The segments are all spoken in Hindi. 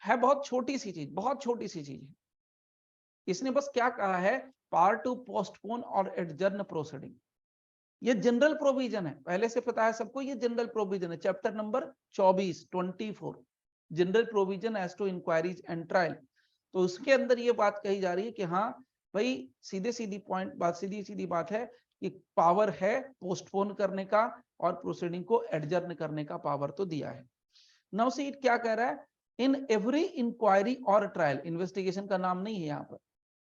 है बहुत छोटी सी चीज, बहुत छोटी सी चीज है। इसने बस क्या कहा है, पावर टू पोस्टपोन और एडजर्न प्रोसीडिंग। ये जनरल प्रोविजन है, पहले से पता है सबको, ये जनरल प्रोविजन है, chapter number 24 general provision as to inquiries and trial. तो उसके अंदर ये बात कही जा रही है कि हाँ भाई, सीधे सीधी पॉइंट बात, सीधी सीधी बात है कि पावर है पोस्टपोन करने का और प्रोसीडिंग को एडजर्न करने का पावर तो दिया है। नाउ सी इट क्या कह रहा है, इन एवरी इंक्वायरी और ट्रायल, इन्वेस्टिगेशन का नाम नहीं है यहाँ पर,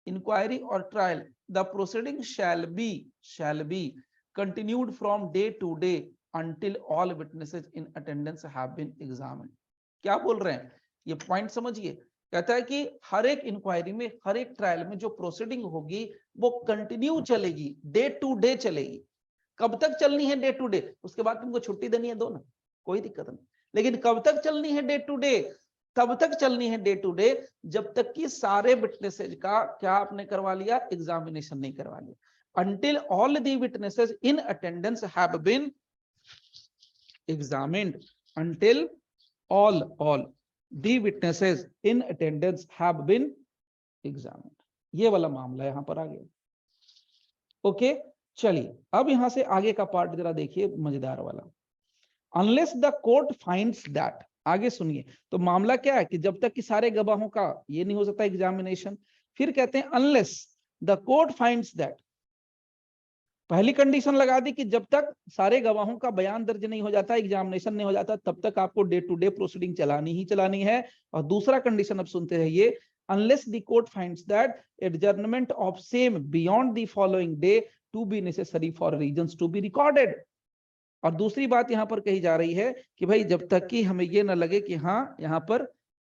इंक्वायरी और trial, the proceeding shall be continued from day to day until all witnesses in attendance have been examined। क्या बोल रहे हैं, ये पॉइंट समझिए। कहता है कि हर एक इंक्वायरी में, हर एक ट्रायल में जो प्रोसीडिंग होगी वो कंटिन्यू चलेगी, डे टू डे चलेगी। कब तक चलनी है, डे टू डे, उसके बाद तुमको छुट्टी देनी है दो ना, कोई दिक्कत नहीं, लेकिन कब तक चलनी है डे टू डे, तब तक चलनी है डे टू डे जब तक कि सारे विटनेसेज का क्या आपने करवा लिया, एग्जामिनेशन नहीं करवा लिया। Until all the witnesses in attendance have been examined, until all the witnesses in attendance have been examined। ये वाला मामला यहां पर आ गया। ओके, चलिए अब यहां से आगे का पार्ट जरा देखिए, मजेदार वाला। Unless the court finds that, आगे सुनिए, तो मामला क्या है कि जब तक कि सारे गवाहों का ये नहीं हो सकता एग्जामिनेशन, फिर कहते हैं unless the court finds that, पहली कंडीशन लगा दी कि जब तक सारे गवाहों का बयान दर्ज नहीं हो जाता, एग्जामिनेशन नहीं हो जाता, तब तक आपको डे टू डे प्रोसीडिंग चलानी ही चलानी है। और दूसरा कंडीशन अब सुनते रहिए, unless the court finds that adjournment of same beyond the following day to be necessary for reasons to be recorded. और दूसरी बात यहां पर कही जा रही है कि भाई जब तक कि हमें ये ना लगे कि हाँ यहाँ पर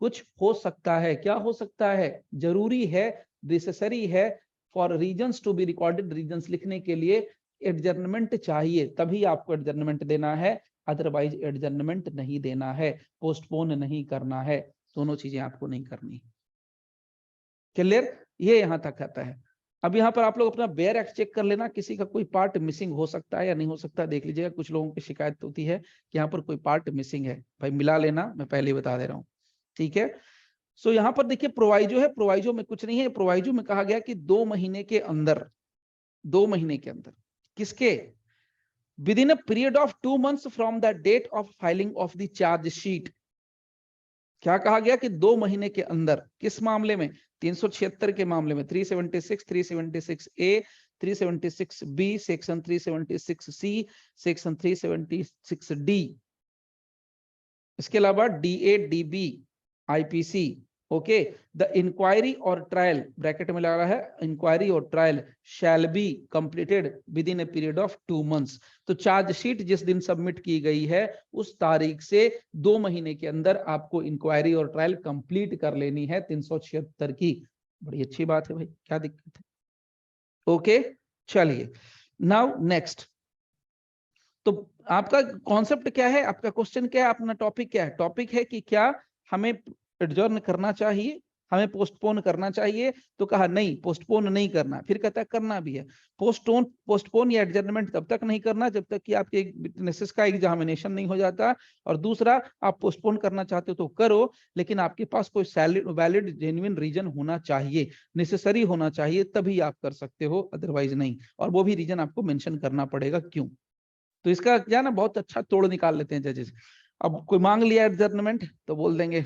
कुछ हो सकता है, क्या हो सकता है, जरूरी है, नेसेसरी है for reasons to be recorded, reasons लिखने के लिए एडजर्नमेंट चाहिए, तभी आपको एडजर्नमेंट देना है, अदरवाइज एडजर्नमेंट नहीं देना है, पोस्टपोन नहीं करना है, दोनों चीजें आपको नहीं करनी। क्लियर, ये यहां तक आता है। अब यहाँ पर आप लोग अपना बेयर एक्ट चेक कर लेना, किसी का कोई पार्ट मिसिंग हो सकता है या नहीं हो सकता, देख लीजिएगा। कुछ लोगों की शिकायत होती है कि यहाँ पर कोई पार्ट मिसिंग है, भाई मिला लेना, मैं पहले ही बता दे रहा हूँ, ठीक है। सो यहाँ पर देखिए प्रोवाइजो है, प्रोवाइजो में कुछ नहीं है, प्रोवाइजो में कहा गया कि 2 महीने के अंदर, 2 महीने के अंदर, किसके, within a period of 2 months from the date of filing of the chargesheet. क्या कहा गया कि 2 महीने के अंदर, किस मामले में, 376 के मामले में, 376, 376 A, 376 B, section 376 C, section 376 D, इसके अलावा DA, DB, IPC. Okay, the inquiry और ट्रायल, ब्रैकेट में लगा है, इंक्वायरी और trial shall be completed within a period of 2 months। तो चार्जशीट जिस दिन सबमिट की गई है उस तारीख से 2 महीने के अंदर आपको इंक्वायरी और ट्रायल कंप्लीट कर लेनी है 376 की। बड़ी अच्छी बात है भाई, क्या दिक्कत है। ओके, चलिए नाउ नेक्स्ट। तो आपका कॉन्सेप्ट क्या है, आपका क्वेश्चन क्या है, अपना टॉपिक क्या है, टॉपिक है कि क्या हमें एडजर्न करना चाहिए, हमें पोस्टपोन करना चाहिए। तो कहा नहीं, पोस्टपोन नहीं करना, फिर कहता है करना भी है। पोस्टपोन या एडजर्नमेंट तब तक नहीं करना जब तक कि आपके विटनेसेस का एग्जामिनेशन नहीं हो जाता। और दूसरा, आप पोस्टपोन करना चाहते हो तो करो, लेकिन आपके पास कोई वैलिड जेन्युइन रीजन होना चाहिए, नेसेसरी होना चाहिए, तभी आप कर सकते हो, अदरवाइज नहीं। और वो भी रीजन आपको मेंशन करना पड़ेगा क्यों। तो इसका क्या ना, बहुत अच्छा तोड़ निकाल लेते हैं जजेस। अब कोई मांग लिया एडजर्नमेंट तो बोल देंगे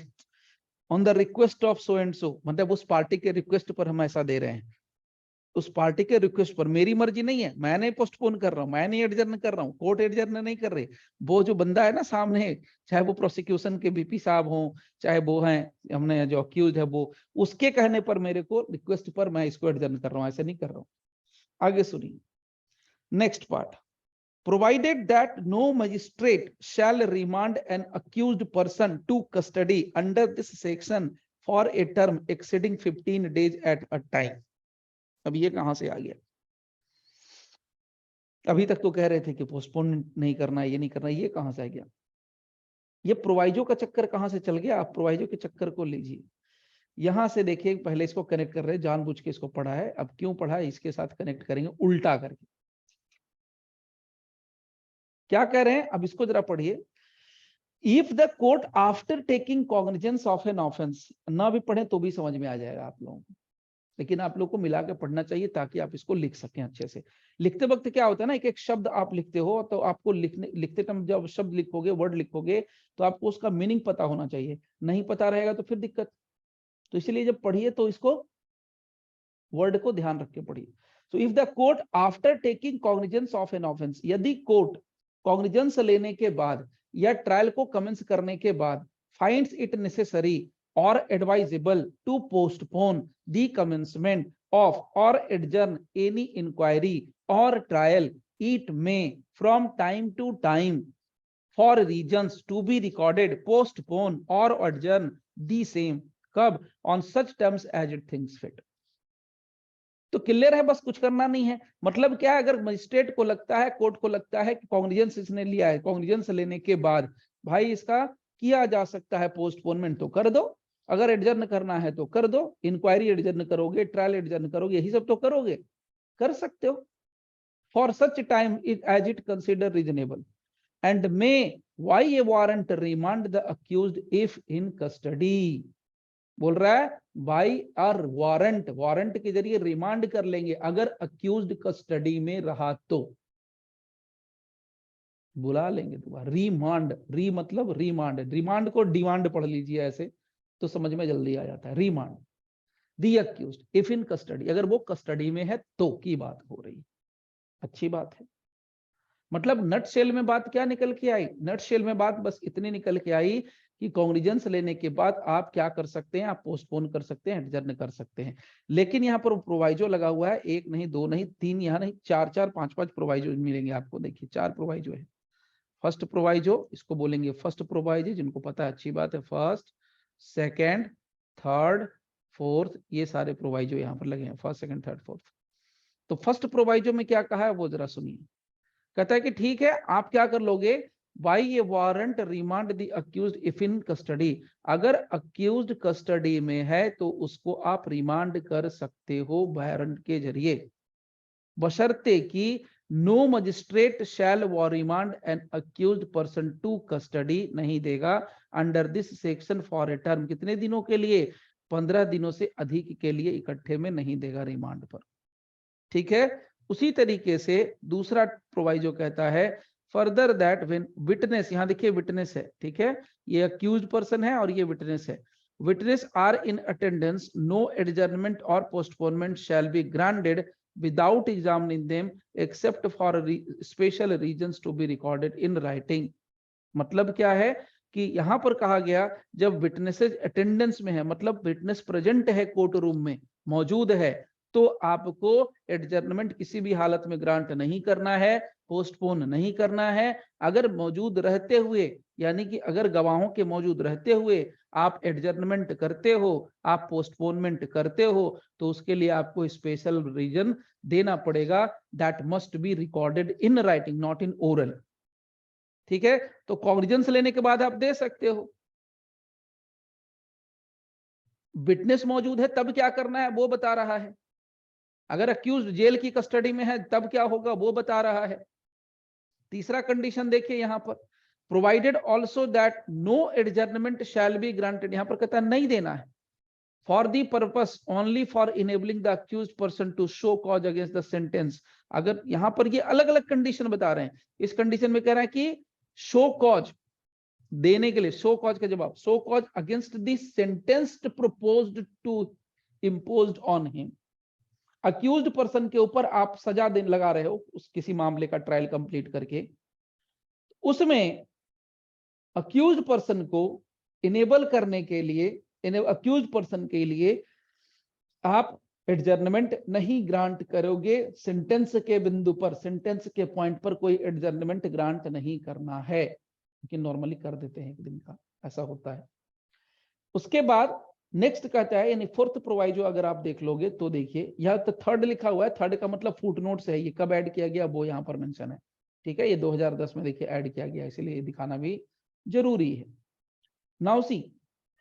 on the request of so and सो, मतलब उस पार्टी के रिक्वेस्ट पर हम ऐसा दे रहे हैं, उस पार्टी के रिक्वेस्ट पर, मेरी मर्जी नहीं है, मैं नहीं पोस्टपोन कर रहा हूं, मैं नहीं एडजर्न कर रहा हूं, कोर्ट एडजर्न नहीं कर रही। वो जो बंदा है ना सामने, चाहे वो प्रोसिक्यूशन के बीपी साहब हो, चाहे वो हैं हमने जो अक्यूज है, वो उसके कहने पर मेरे को रिक्वेस्ट पर मैं इसको एडजर्न कर रहा हूँ, ऐसे नहीं कर रहा हूँ। आगे सुनिए next part. Provided that no magistrate shall remand an accused person to custody under this section for a term exceeding 15 days at a time। अब ये कहां से आ गया, अभी तक तो कह रहे थे कि पोस्टपोन नहीं करना, ये नहीं करना, ये कहां से आ गया, ये प्रोवाइजो का चक्कर कहां से चल गया। आप प्रोवाइजो के चक्कर को लीजिए, यहां से देखिए, पहले इसको कनेक्ट कर रहे हैं, जानबूझ के इसको पढ़ा है, अब क्यों पढ़ा है इसके साथ कनेक्ट करेंगे उल्टा करके। क्या कह रहे हैं, अब इसको जरा पढ़िए। If the court after taking cognizance of an offence, ना भी पढ़े तो भी समझ में आ जाएगा आप लोगों को, लेकिन आप लोग को मिला के पढ़ना चाहिए ताकि आप इसको लिख सकें अच्छे से। लिखते वक्त क्या होता है ना, एक एक शब्द आप लिखते हो तो आपको लिखते टाइम जब शब्द लिखोगे, वर्ड लिखोगे, तो आपको उसका मीनिंग पता होना चाहिए, नहीं पता रहेगा तो फिर दिक्कत। तो इसलिए जब पढ़िए तो इसको वर्ड को ध्यान रख के पढ़िए। So if the court after taking cognizance of an offence, यदि कोर्ट कॉग्निजेंस लेने के बाद या ट्रायल को कमेंस करने के बाद finds it necessary or advisable to postpone the commencement of or adjourn any inquiry or trial, it may from time to time for reasons to be recorded postpone or adjourn the same, कब, on such terms as it thinks fit। तो क्लियर है, बस कुछ करना नहीं है। मतलब क्या है, अगर मजिस्ट्रेट को लगता है, कोर्ट को लगता है कि कॉग्निजेंस इसने लिया है, कॉग्निजेंस लेने के बाद भाई इसका किया जा सकता है पोस्टपोनमेंट, तो कर दो। अगर एडजर्न करना है तो कर दो, इंक्वायरी एडजर्न करोगे, ट्रायल एडजर्न करोगे, यही सब तो करोगे, कर सकते हो। For such time as it consider reasonable and may by a warrant remand the accused if in custody. बोल रहा है बाई आर वारंट, वारंट के जरिए रिमांड कर लेंगे अगर अक्यूज्ड कस्टडी में रहा तो, बुला लेंगे दोबारा। रिमांड, री मतलब रिमांड, रिमांड को डिमांड पढ़ लीजिए ऐसे तो समझ में जल्दी आ जाता है। Remand the accused if in custody, अगर वो कस्टडी में है तो की बात हो रही है। अच्छी बात है। मतलब नट शेल में बात क्या निकल के आई, नट शेल में बात बस इतनी निकल के आई कि कॉग्निजेंस लेने के बाद आप क्या कर सकते हैं, आप पोस्टपोन कर सकते हैं, एडजर्न कर सकते हैं। लेकिन यहाँ पर प्रोवाइजो लगा हुआ है, एक नहीं, दो नहीं, तीन, यहाँ नहीं, चार चार पांच पांच प्रोवाइजो मिलेंगे आपको। देखिए 4 प्रोवाइजो है। फर्स्ट प्रोवाइजो, इसको बोलेंगे फर्स्ट प्रोवाइजो, जिनको पता है अच्छी बात है। फर्स्ट, सेकेंड, थर्ड, फोर्थ, ये सारे प्रोवाइजो यहाँ पर लगे हैं, फर्स्ट सेकेंड थर्ड फोर्थ। तो फर्स्ट प्रोवाइजो में क्या कहा है वो जरा सुनिए। कहता है कि ठीक है, आप क्या कर लोगे, by a warrant remand the accused if in custody, अगर अक्यूज्ड कस्टडी में है तो उसको आप रिमांड कर सकते हो वारंट के जरिए, बशर्ते कि no magistrate shall remand an accused person to custody, नहीं देगा under this section for a term, कितने दिनों के लिए, 15 दिनों से अधिक के लिए इकट्ठे में नहीं देगा रिमांड पर। ठीक है। उसी तरीके से दूसरा प्रोवाइजो कहता है फर्दर दैट व्हेन विटनेस, यहां देखिए विटनेस है, ठीक है, ये अक्यूज्ड पर्सन है और ये विटनेस है, witness are in attendance, no adjournment और postponement shall be granted without examining them except for special reasons to be recorded in writing. मतलब क्या है कि यहां पर कहा गया जब विटनेसेस अटेंडेंस में है, मतलब विटनेस प्रेजेंट है, कोर्ट रूम में मौजूद है, तो आपको एडजर्नमेंट किसी भी हालत में ग्रांट नहीं करना है, पोस्टपोन नहीं करना है। अगर मौजूद रहते हुए, यानी कि अगर गवाहों के मौजूद रहते हुए आप एडजर्नमेंट करते हो, आप पोस्टपोनमेंट करते हो, तो उसके लिए आपको स्पेशल रीजन देना पड़ेगा, that must be recorded in writing not in oral. ठीक है, तो कॉग्निजेंस लेने के बाद आप दे सकते हो। विटनेस मौजूद है तब क्या करना है वो बता रहा है, अगर अक्यूज्ड जेल की कस्टडी में है तब क्या होगा वो बता रहा है। तीसरा कंडीशन देखिए यहां पर, provided also that no adjournment shall be granted, यहां पर कहता है नहीं देना है, for the purpose only for enabling the accused person to show cause against the sentence. अगर यहां पर ये अलग अलग कंडीशन बता रहे हैं, इस कंडीशन में कह रहा है कि शो कॉज देने के लिए, शो कॉज का जवाब, show cause against the sentenced proposed to imposed on him, accused person के ऊपर आप सजा दिन लगा रहे हो उस किसी मामले का ट्रायल कंप्लीट करके, उसमें अक्यूज्ड पर्सन को इनेबल करने के लिए, अक्यूज्ड पर्सन के लिए आप एडजर्नमेंट नहीं ग्रांट करोगे, सेंटेंस के बिंदु पर, सेंटेंस के पॉइंट पर कोई एडजर्नमेंट ग्रांट नहीं करना है, कि नॉर्मली कर देते हैं एक दिन का, ऐसा होता है। उसके बाद नेक्स्ट कहता है, यानी फोर्थ प्रोवाइजो अगर आप देख लोगे तो देखिए यह तो थर्ड लिखा हुआ है, थर्ड का मतलब फुटनोट्स है, ये कब ऐड किया गया वो यहाँ पर मेंशन है। ठीक है, ये 2010 में देखिए ऐड किया गया, इसलिए ये दिखाना भी जरूरी है। नाउ सी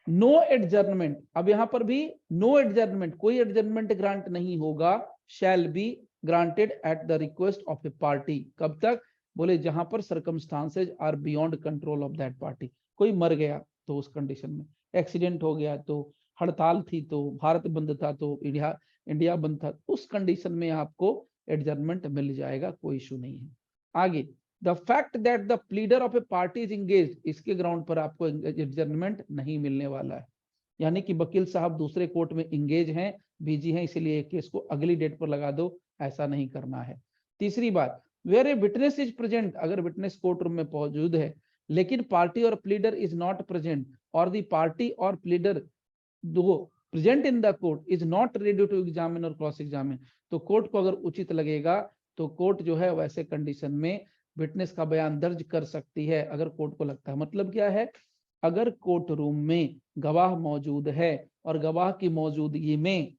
नो एडजर्नमेंट, अब यहां पर भी नो एडजर्नमेंट, कोई एडजर्नमेंट ग्रांट नहीं होगा, shall be granted at the request of a party, कब तक, बोले जहां पर circumstances are beyond control of that party, कोई मर गया तो उस कंडीशन में, एक्सीडेंट हो गया तो, हड़ताल थी तो, भारत बंद था तो, इंडिया बंद था, उस कंडीशन में आपको एडजर्नमेंट मिल जाएगा, कोई इशू नहीं है। आगे, the fact that the pleader of a party is engage, इसके ग्राउंड पर आपको एडजर्नमेंट नहीं मिलने वाला है, यानी कि वकील साहब दूसरे कोर्ट में इंगेज हैं, बिजी हैं, इसलिए केस को अगली डेट पर लगा दो, ऐसा नहीं करना है। तीसरी बात, where a witness is present, अगर विटनेस कोर्ट रूम में मौजूद है लेकिन पार्टी और प्लीडर इज नॉट प्रेजेंट, और द पार्टी और pleader though present in the court is not ready to examine और क्रॉस एग्जामिन, तो कोर्ट को अगर उचित लगेगा तो कोर्ट जो है वैसे कंडीशन में विटनेस का बयान दर्ज कर सकती है, अगर कोर्ट को लगता है। मतलब क्या है, अगर कोर्ट रूम में गवाह मौजूद है और गवाह की मौजूदगी में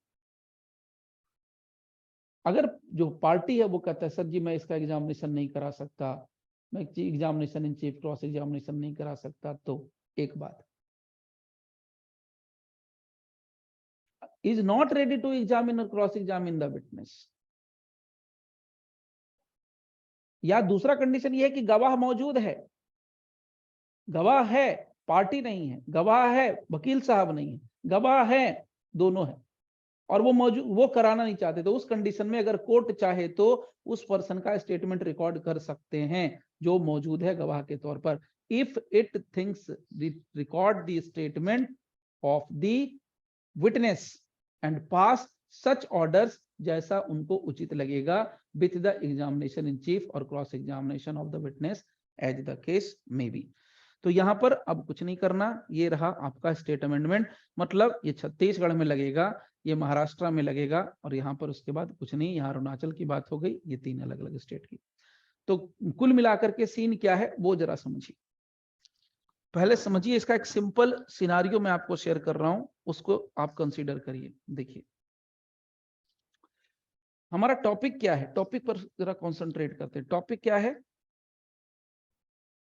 अगर जो पार्टी है वो कहता है सर जी मैं इसका एग्जामिनेशन नहीं करा सकता, मैं examination in chief cross examination नहीं करा सकता, तो एक बात, is not ready to examine और क्रॉस एग्जामिन द विटनेस, या दूसरा कंडीशन ये है कि गवाह मौजूद है, गवाह है पार्टी नहीं है, गवाह है वकील साहब नहीं है, गवाह है दोनों है, और वो मौजूद, वो कराना नहीं चाहते, तो उस कंडीशन में अगर कोर्ट चाहे तो उस पर्सन का स्टेटमेंट रिकॉर्ड कर सकते हैं जो मौजूद है गवाह के तौर पर, if it thinks record the statement of the witness and pass such orders, जैसा उनको उचित लगेगा, with the examination in chief और cross examination of the witness as the case may be. तो यहां पर अब कुछ नहीं करना, ये रहा आपका स्टेट अमेंडमेंट, मतलब ये छत्तीसगढ़ में लगेगा, ये महाराष्ट्र में लगेगा, और यहाँ पर उसके बाद कुछ नहीं, यहाँ अरुणाचल की बात हो गई, ये 3 अलग अलग स्टेट की। तो कुल मिलाकर के सीन क्या है वो जरा समझिए, पहले समझिए, इसका एक सिंपल सिनारियो मैं आपको शेयर कर रहा हूं, उसको आप कंसीडर करिए। देखिए हमारा टॉपिक क्या है, टॉपिक पर जरा कॉन्सेंट्रेट करते हैं। टॉपिक क्या है,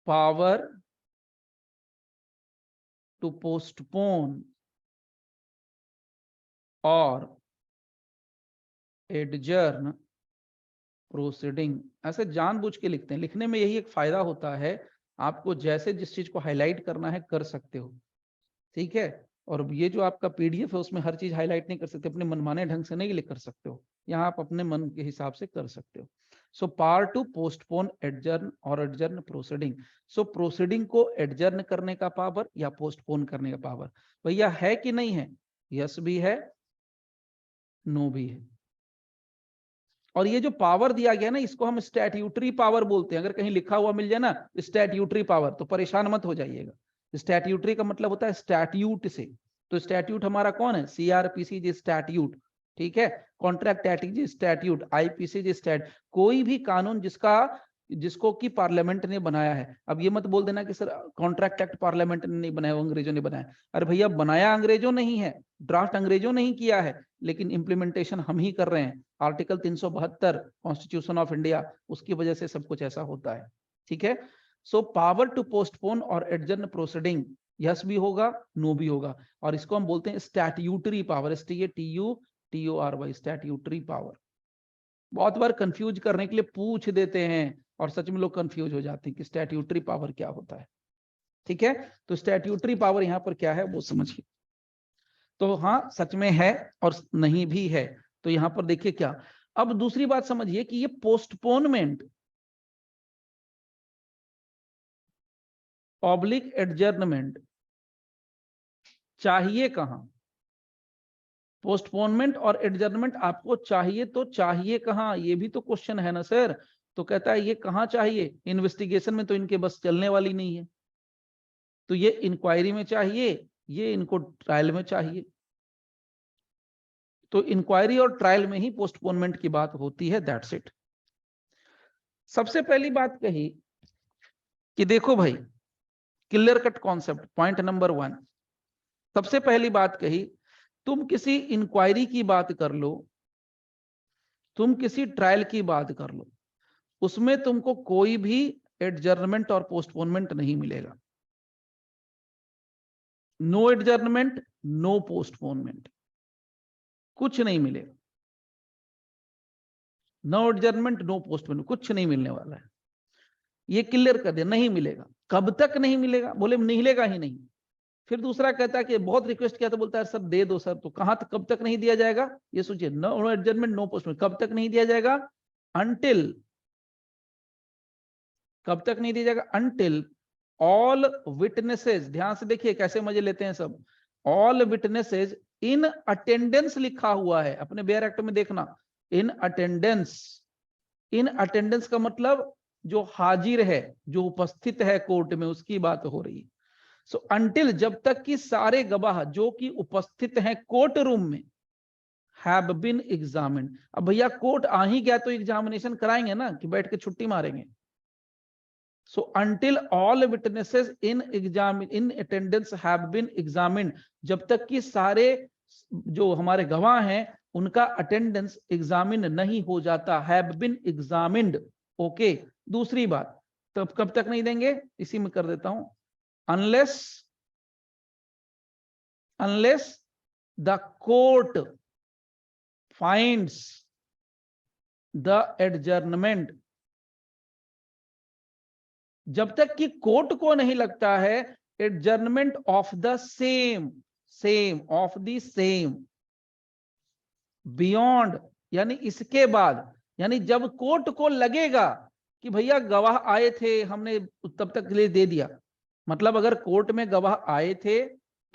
पावर टू पोस्टपोन और एडजर्न प्रोसीडिंग। ऐसे जानबूझ के लिखते हैं, लिखने में यही एक फायदा होता है, आपको जैसे जिस चीज को हाईलाइट करना है कर सकते हो, ठीक है। और ये जो आपका पीडीएफ है उसमें हर चीज हाईलाइट नहीं कर सकते, अपने मनमाने ढंग से नहीं लिख कर सकते हो, यहाँ आप अपने मन के हिसाब से कर सकते हो। So power to postpone adjourn और एडजर्न प्रोसीडिंग, सो प्रोसीडिंग को एडजर्न करने का पावर या पोस्टपोन करने का पावर भैया है कि नहीं है, यस भी है, नो भी है। और ये जो पावर दिया गया ना, इसको हम स्टैट्यूटरी पावर बोलते हैं, अगर कहीं लिखा हुआ मिल जाए ना स्टैट्यूटरी पावर, तो परेशान मत हो जाइएगा। स्टैट्यूटरी का मतलब होता है स्टैट्यूट से, तो स्टैट्यूट हमारा कौन है, सीआरपीसी जी स्टैट्यूट, ठीक है, कॉन्ट्रैक्ट एक्ट जी स्टैट्यूट, आईपीसी जी स्टैट, कोई भी कानून जिसको कि पार्लियामेंट ने बनाया है। अब ये मत बोल देना कि सर कॉन्ट्रैक्ट एक्ट पार्लियामेंट ने नहीं बनाया, अंग्रेजों ने बनाया, अरे भैया बनाया अंग्रेजों नहीं है, ड्राफ्ट अंग्रेजों नहीं किया है, लेकिन इंप्लीमेंटेशन हम ही कर रहे हैं। आर्टिकल 372 कॉन्स्टिट्यूशन ऑफ इंडिया, उसकी वजह से सब कुछ ऐसा होता है, ठीक है। सो पावर टू पोस्टपोन और एडजर्न प्रोसीडिंग, यस भी होगा, नो भी होगा, और इसको हम बोलते हैं statutory power, STATUTORY, statutory power. बहुत बार कंफ्यूज करने के लिए पूछ देते हैं और सच में लोग कंफ्यूज हो जाते हैं कि स्टैट्यूटरी पावर क्या होता है, ठीक है। तो स्टैट्यूटरी पावर यहाँ पर क्या है वो समझिए। तो हाँ सच में है और नहीं भी है, तो यहां पर देखिए क्या। अब दूसरी बात समझिए कि ये पोस्टपोनमेंट ऑब्लिक एडजर्नमेंट चाहिए कहां, पोस्टपोनमेंट और एडजर्नमेंट आपको चाहिए तो चाहिए कहां, ये भी तो क्वेश्चन है ना सर। तो कहता है ये कहां चाहिए, इन्वेस्टिगेशन में तो इनके बस चलने वाली नहीं है, तो ये इंक्वायरी में चाहिए, ये इनको ट्रायल में चाहिए, तो इंक्वायरी और ट्रायल में ही पोस्टपोनमेंट की बात होती है, दैट्स इट। सबसे पहली बात कही कि देखो भाई, clear cut concept, point number 1, सबसे पहली बात कही, तुम किसी इंक्वायरी की बात कर लो, तुम किसी ट्रायल की बात कर लो, उसमें तुमको कोई भी एडजर्नमेंट और पोस्टपोनमेंट नहीं मिलेगा, नो एडजर्नमेंट नो पोस्टपोनमेंट, कुछ नहीं मिलेगा, नो एडजर्नमेंट नो पोस्टपोनमेंट, कुछ नहीं मिलने वाला है। ये क्लियर कर दिया, नहीं मिलेगा। कब तक नहीं मिलेगा? बोले मिलेगा ही नहीं। फिर दूसरा कहता है कि बहुत रिक्वेस्ट किया तो बोलता है सर दे दो सर, तो कहां तक, कब तक नहीं दिया जाएगा? ये सोचिए, नो एडजमेंट नो पोस्टपोन, कब तक नहीं दिया जाएगा? अनटिल, कब तक नहीं दिया जाएगा? अनटिल ऑल विटनेसेस, ध्यान से देखिए कैसे मजे लेते हैं सब, ऑल विटनेसेस इन अटेंडेंस लिखा हुआ है अपने बेयर एक्ट में, देखना इन अटेंडेंस। इन अटेंडेंस का मतलब जो हाजिर है, जो उपस्थित है कोर्ट में, उसकी बात हो रही है। सो अंटिल, जब तक कि सारे गवाह जो कि उपस्थित हैं कोर्ट रूम में, हैव बीन एग्जामिन्ड। अब भैया कोर्ट आ ही गया तो एग्जामिनेशन कराएंगे ना, कि बैठ के छुट्टी मारेंगे? So until all witnesses in attendance have been examined, जब तक कि सारे जो हमारे गवाह हैं उनका अटेंडेंस एग्जामिन नहीं हो जाता, हैव बीन एग्जामिन्ड। ओके, दूसरी बात, तब कब तक नहीं देंगे? इसी में कर देता हूं, unless the court finds the adjournment, जब तक कि कोर्ट को नहीं लगता है adjournment of the same beyond, यानी इसके बाद, यानी जब कोर्ट को लगेगा कि भैया गवाह आए थे, हमने तब तक के लिए दे दिया, मतलब अगर कोर्ट में गवाह आए थे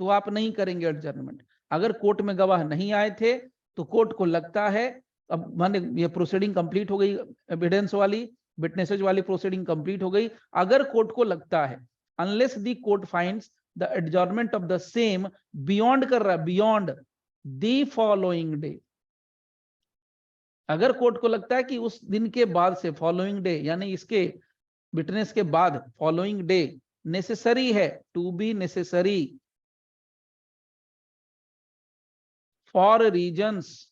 तो आप नहीं करेंगे एडजर्नमेंट, अगर कोर्ट में गवाह नहीं आए थे तो कोर्ट को लगता है, अब माने ये प्रोसीडिंग कंप्लीट हो गई, एविडेंस वाली विटनेसेस वाली प्रोसीडिंग कंप्लीट हो गई, अगर कोर्ट को लगता है, unless the court finds the adjournment of the same beyond, कर रहा है बियॉन्ड द फॉलोइंग डे, अगर कोर्ट को लगता है कि उस दिन के बाद से, फॉलोइंग डे यानी इसके विटनेस के बाद, फॉलोइंग डे नेसेसरी है, to be necessary for reasons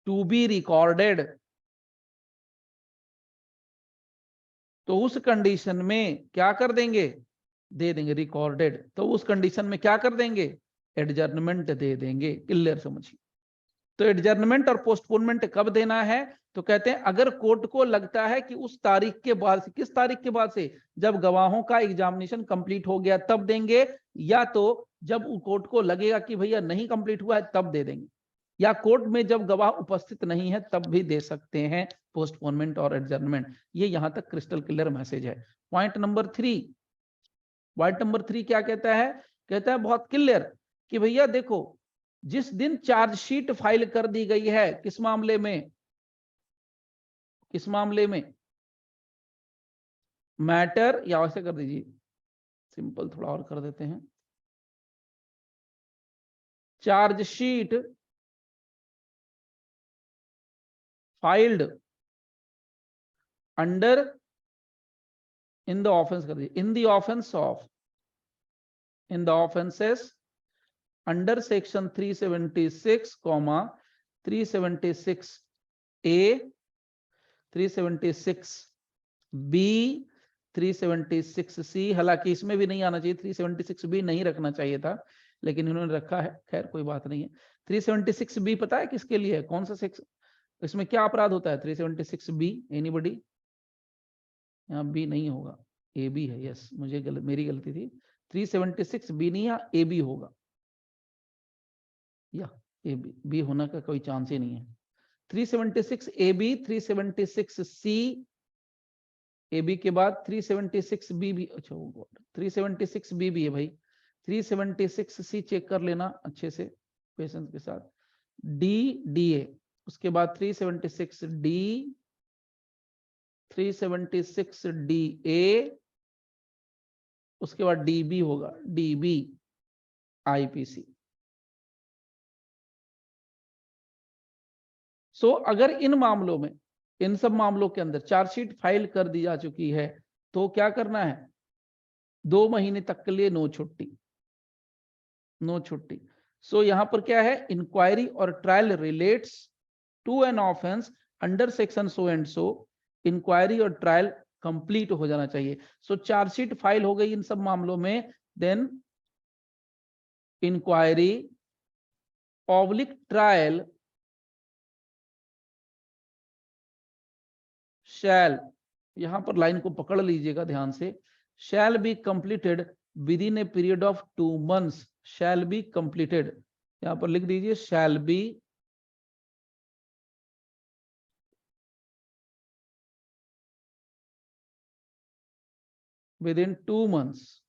to be recorded, तो उस कंडीशन में क्या कर देंगे? दे देंगे रिकॉर्डेड, तो उस कंडीशन में क्या कर देंगे? एडजर्नमेंट दे देंगे। क्लियर समझिए। तो एडजर्नमेंट और पोस्टपोनमेंट कब देना है? तो कहते हैं अगर कोर्ट को लगता है कि उस तारीख के बाद से, किस तारीख के बाद से? जब गवाहों का एग्जामिनेशन कंप्लीट हो गया तब देंगे, या तो जब कोर्ट को लगेगा कि भैया नहीं कंप्लीट हुआ है तब दे देंगे, या कोर्ट में जब गवाह उपस्थित नहीं है तब भी दे सकते हैं पोस्टपोनमेंट और एडजर्नमेंट। ये यहां तक क्रिस्टल क्लियर मैसेज है। पॉइंट नंबर 3, पॉइंट नंबर 3 क्या कहता है? कहता है बहुत क्लियर कि भैया देखो, जिस दिन चार्जशीट फाइल कर दी गई है, किस मामले में? किस मामले में? मैटर, या वैसे कर दीजिए, सिंपल थोड़ा और कर देते हैं, chargesheet filed under, in the offence कर दीजिए, in the offence of, in the offences under section 376, 376 A, 376 B, 376 C, हालांकि इसमें भी नहीं आना चाहिए, 376 बी नहीं रखना चाहिए था, लेकिन इन्होंने रखा है, खैर कोई बात नहीं है। 376 बी पता है किसके लिए है? कौन सा सेक्शन, इसमें क्या अपराध होता है? 376 बी, एनीबॉडी? यहाँ बी नहीं होगा, ए बी है, यस, मुझे मेरी गलती थी, 376 बी नहीं, यहाँ ए बी होगा, या ए बी, बी होने का कोई चांस ही नहीं है। 376 A B, 376 C, A B के बाद 376 बी भी, अच्छा 376 बी भी है भाई, 376 सी चेक कर लेना अच्छे से पेशेंस के साथ, डी, डी ए, उसके बाद 376 डी, 376 डी ए, उसके बाद डी बी होगा, डी बी आईपीसी। सो अगर इन मामलों में, इन सब मामलों के अंदर चार्जशीट फाइल कर दी जा चुकी है तो क्या करना है? 2 महीने तक के लिए नो छुट्टी, नो छुट्टी। सो यहां पर क्या है? इंक्वायरी और trial relates to an offence under section so and so, inquiry और ट्रायल कंप्लीट हो जाना चाहिए। सो चार्जशीट फाइल हो गई इन सब मामलों में, then inquiry public trial shall, यहां पर लाइन को पकड़ लीजिएगा ध्यान से, shall be completed within a period of 2 months, shall be completed, यहां पर लिख दीजिए shall be within 2 months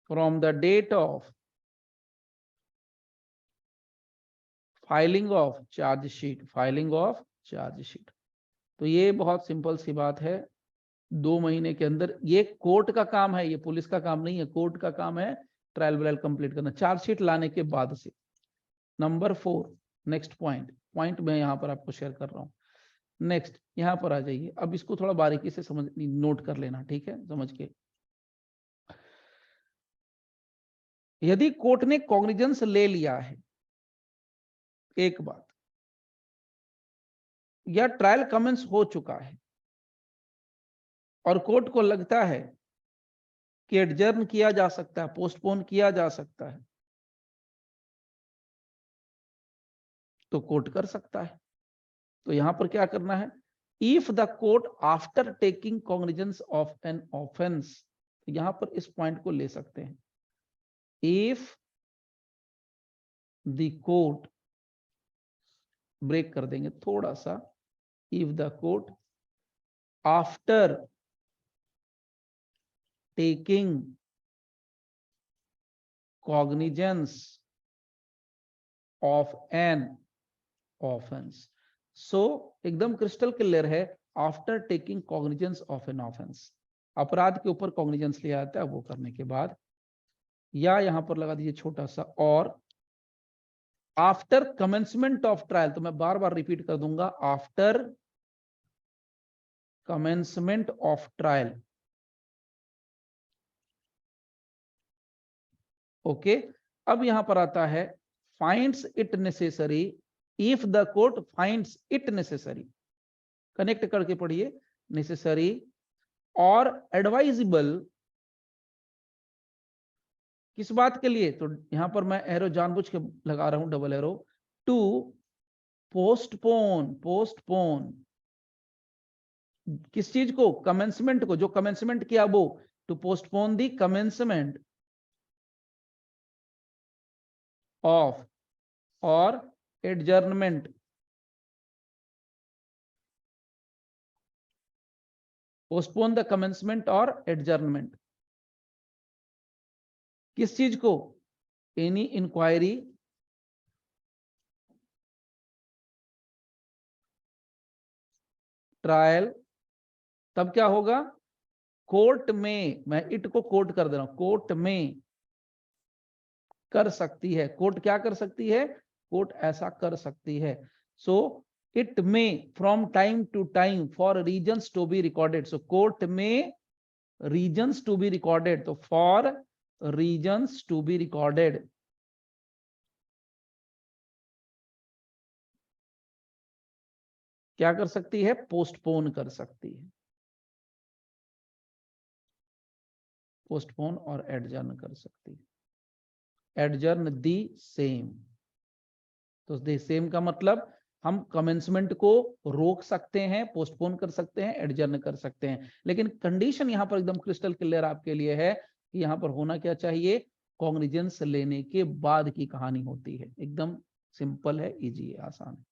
from the date of filing of chargesheet, filing of chargesheet. तो ये बहुत सिंपल सी बात है, 2 महीने के अंदर, ये कोर्ट का काम है, ये पुलिस का काम नहीं है, कोर्ट का काम है ट्रायल व्रायल कंप्लीट करना, चार्जशीट लाने के बाद से। नंबर 4, नेक्स्ट पॉइंट मैं यहां पर आपको शेयर कर रहा हूं। नेक्स्ट यहां पर आ जाइए, अब इसको थोड़ा बारीकी से समझ नोट कर लेना, ठीक है, समझ के। यदि कोर्ट ने कॉग्निजेंस ले लिया है एक बात, या ट्रायल कमेंस हो चुका है और कोर्ट को लगता है कि एडजर्न किया जा सकता है, पोस्टपोन किया जा सकता है, तो कोर्ट कर सकता है। तो यहां पर क्या करना है, if the court after taking cognizance of an offence, यहां पर इस पॉइंट को ले सकते हैं, इफ द कोर्ट, ब्रेक कर देंगे थोड़ा सा, if the court after taking cognizance of an offence, so एकदम क्रिस्टल क्लियर है, after taking cognizance of an offence, अपराध के ऊपर कॉग्निजेंस लिया जाता है, वो करने के बाद, या यहां पर लगा दीजिए छोटा सा, और आफ्टर कमेंसमेंट ऑफ ट्रायल, तो मैं बार बार रिपीट कर दूंगा, after commencement of trial. Okay, अब यहां पर आता है finds it necessary, if the court finds it necessary, connect करके पढ़िए, नेसेसरी और एडवाइजेबल, किस बात के लिए, तो यहां पर मैं एरो जानबूझ के लगा रहा हूं, डबल एरो, टू पोस्टपोन किस चीज को, कमेंसमेंट को, जो कमेंसमेंट किया वो, to postpone the commencement of और एडजर्नमेंट, पोस्टपोन द कमेंसमेंट और एडजर्नमेंट, किस चीज को, एनी इंक्वायरी ट्रायल, तब क्या होगा, कोर्ट में, मैं इट को कोर्ट कर दे रहा हूं, कोर्ट में कर सकती है, कोर्ट क्या कर सकती है, कोर्ट ऐसा कर सकती है, so it may from time to time for reasons to be recorded, so court में रीजंस टू बी रिकॉर्डेड, तो for reasons to be recorded, क्या कर सकती है, पोस्टपोन कर सकती है, पोस्टपोन और एडजर्न कर सकती है, एडजर्न दी सेम, तो दी सेम का मतलब हम कमेंसमेंट को रोक सकते हैं, पोस्टपोन कर सकते हैं, एडजर्न कर सकते हैं, लेकिन कंडीशन यहां पर एकदम क्रिस्टल क्लियर आपके लिए है कि यहां पर होना क्या चाहिए, कॉग्निजेंस लेने के बाद की कहानी होती है, एकदम सिंपल है, इजी है, आसान है।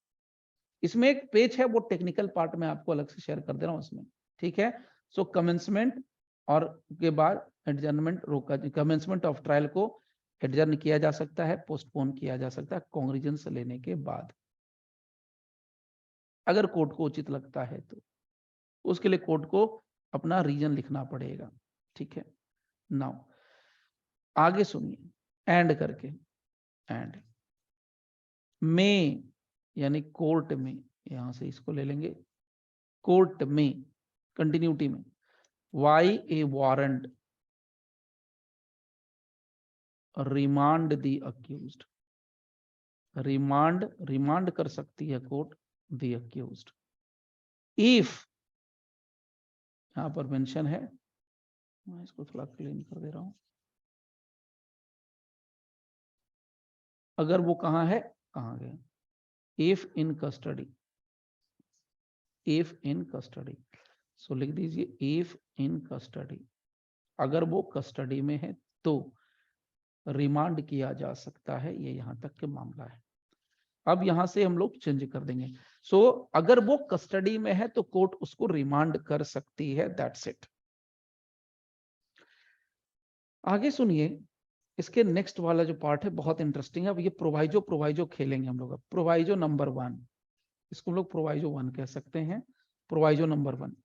इसमें एक पेज है, वो टेक्निकल पार्ट में आपको अलग से शेयर कर दे रहा हूं उसमें, ठीक है। सो कमेंसमेंट और के बाद एडजर्नमेंट रोका, कमेंसमेंट ऑफ ट्रायल को एडजर्न किया जा सकता है, पोस्टपोन किया जा सकता है कॉग्निजेंस लेने के बाद, अगर कोर्ट को उचित लगता है तो उसके लिए कोर्ट को अपना रीजन लिखना पड़ेगा, ठीक है। नाउ आगे सुनिए, एंड करके, एंड में यानी कोर्ट में, यहां से इसको ले लेंगे, कोर्ट में कंटिन्यूटी में, Y a warrant remand the accused, remand कर सकती है कोर्ट दी अक्यूज्ड, इफ, यहां पर मेंशन है, मैं इसको थोड़ा क्लीन कर दे रहा हूं, अगर वो कहां है, कहां गया, if in custody, if in custody, so लिख दीजिए इफ इन कस्टडी, अगर वो कस्टडी में है तो रिमांड किया जा सकता है, ये यहां तक के मामला है। अब यहां से हम लोग चेंज कर देंगे। सो अगर वो कस्टडी में है तो कोर्ट उसको रिमांड कर सकती है, दैट्स इट। आगे सुनिए, इसके नेक्स्ट वाला जो पार्ट है बहुत इंटरेस्टिंग है। अब ये प्रोवाइजो खेलेंगे हम लोग। अब प्रोवाइजो नंबर 1, इसको हम लोग प्रोवाइजो 1 कह सकते हैं। प्रोवाइजो नंबर 1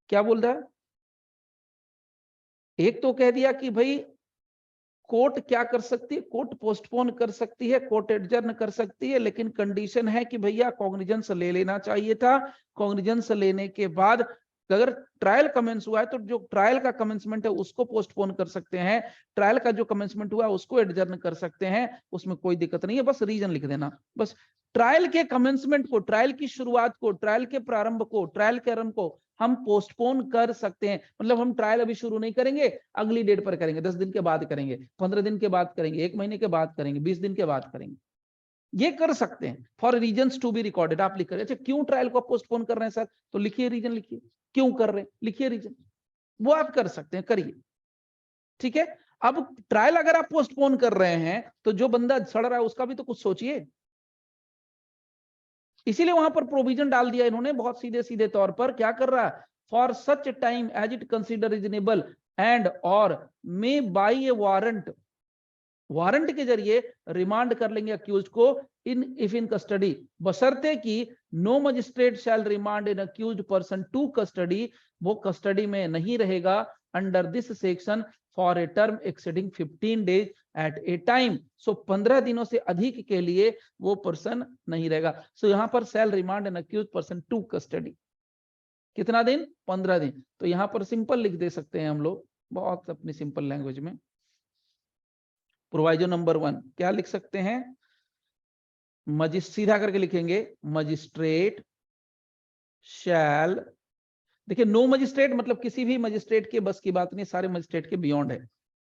क्या बोल रहा है? एक तो कह दिया कि भाई कोर्ट क्या कर सकती है, कोर्ट पोस्टपोन कर सकती है, कोर्ट एडजर्न कर सकती है, लेकिन कंडीशन है कि भैया कॉग्निजेंस ले लेना चाहिए था। कॉग्निजेंस लेने के बाद अगर ट्रायल कमेंस हुआ है तो जो ट्रायल का कमेंसमेंट है उसको पोस्टपोन कर सकते हैं, ट्रायल का जो कमेंसमेंट हुआ है उसको एडजर्न कर सकते हैं, उसमें कोई दिक्कत नहीं है। बस रीजन लिख देना, बस ट्रायल के कमेंसमेंट को, ट्रायल की शुरुआत को, ट्रायल के प्रारंभ को, ट्रायल के आरंभ को हम पोस्टपोन कर सकते हैं। मतलब हम ट्रायल अभी शुरू नहीं करेंगे, अगली डेट पर करेंगे, 10 दिन के बाद करेंगे, 15 दिन के बाद करेंगे, 1 महीने के बाद करेंगे, 20 दिन के बाद करेंगे, ये कर सकते हैं। For reasons to be recorded आप लिख रहे हैं। अच्छा क्यों ट्रायल को पोस्टपोन कर रहे हैं सर, तो लिखिए रीजन, लिखिए क्यों कर रहे हैं, लिखिए रीजन, वो आप कर सकते हैं, करिए। ठीक है, अब ट्रायल अगर आप पोस्टपोन कर रहे हैं तो जो बंदा सड़ रहा है उसका भी तो कुछ सोचिए। इसीलिए वहां पर प्रोविजन डाल दिया इन्होंने बहुत सीधे सीधे तौर पर। क्या कर रहा है? For such time as it consider reasonable and और may by a warrant, warrant के जरिए रिमांड कर लेंगे अक्यूज को इन इफ इन कस्टडी, बशर्ते कि no magistrate shall remand in accuse person to custody, वो कस्टडी में नहीं रहेगा under this section for a term exceeding 15 days at a time. So 15 दिनों से अधिक के लिए वो पर्सन नहीं रहेगा। सो यहां पर shall remand in accuse person to custody, कितना दिन? 15 दिन। तो यहां पर सिंपल लिख दे सकते हैं हम लोग, बहुत अपनी सिंपल लैंग्वेज में। प्रोवाइजो नंबर 1 क्या लिख सकते हैं? सीधा करके लिखेंगे मजिस्ट्रेट शैल, देखिए नो मजिस्ट्रेट मतलब किसी भी मजिस्ट्रेट के बस की बात नहीं, सारे मजिस्ट्रेट के बियॉन्ड है,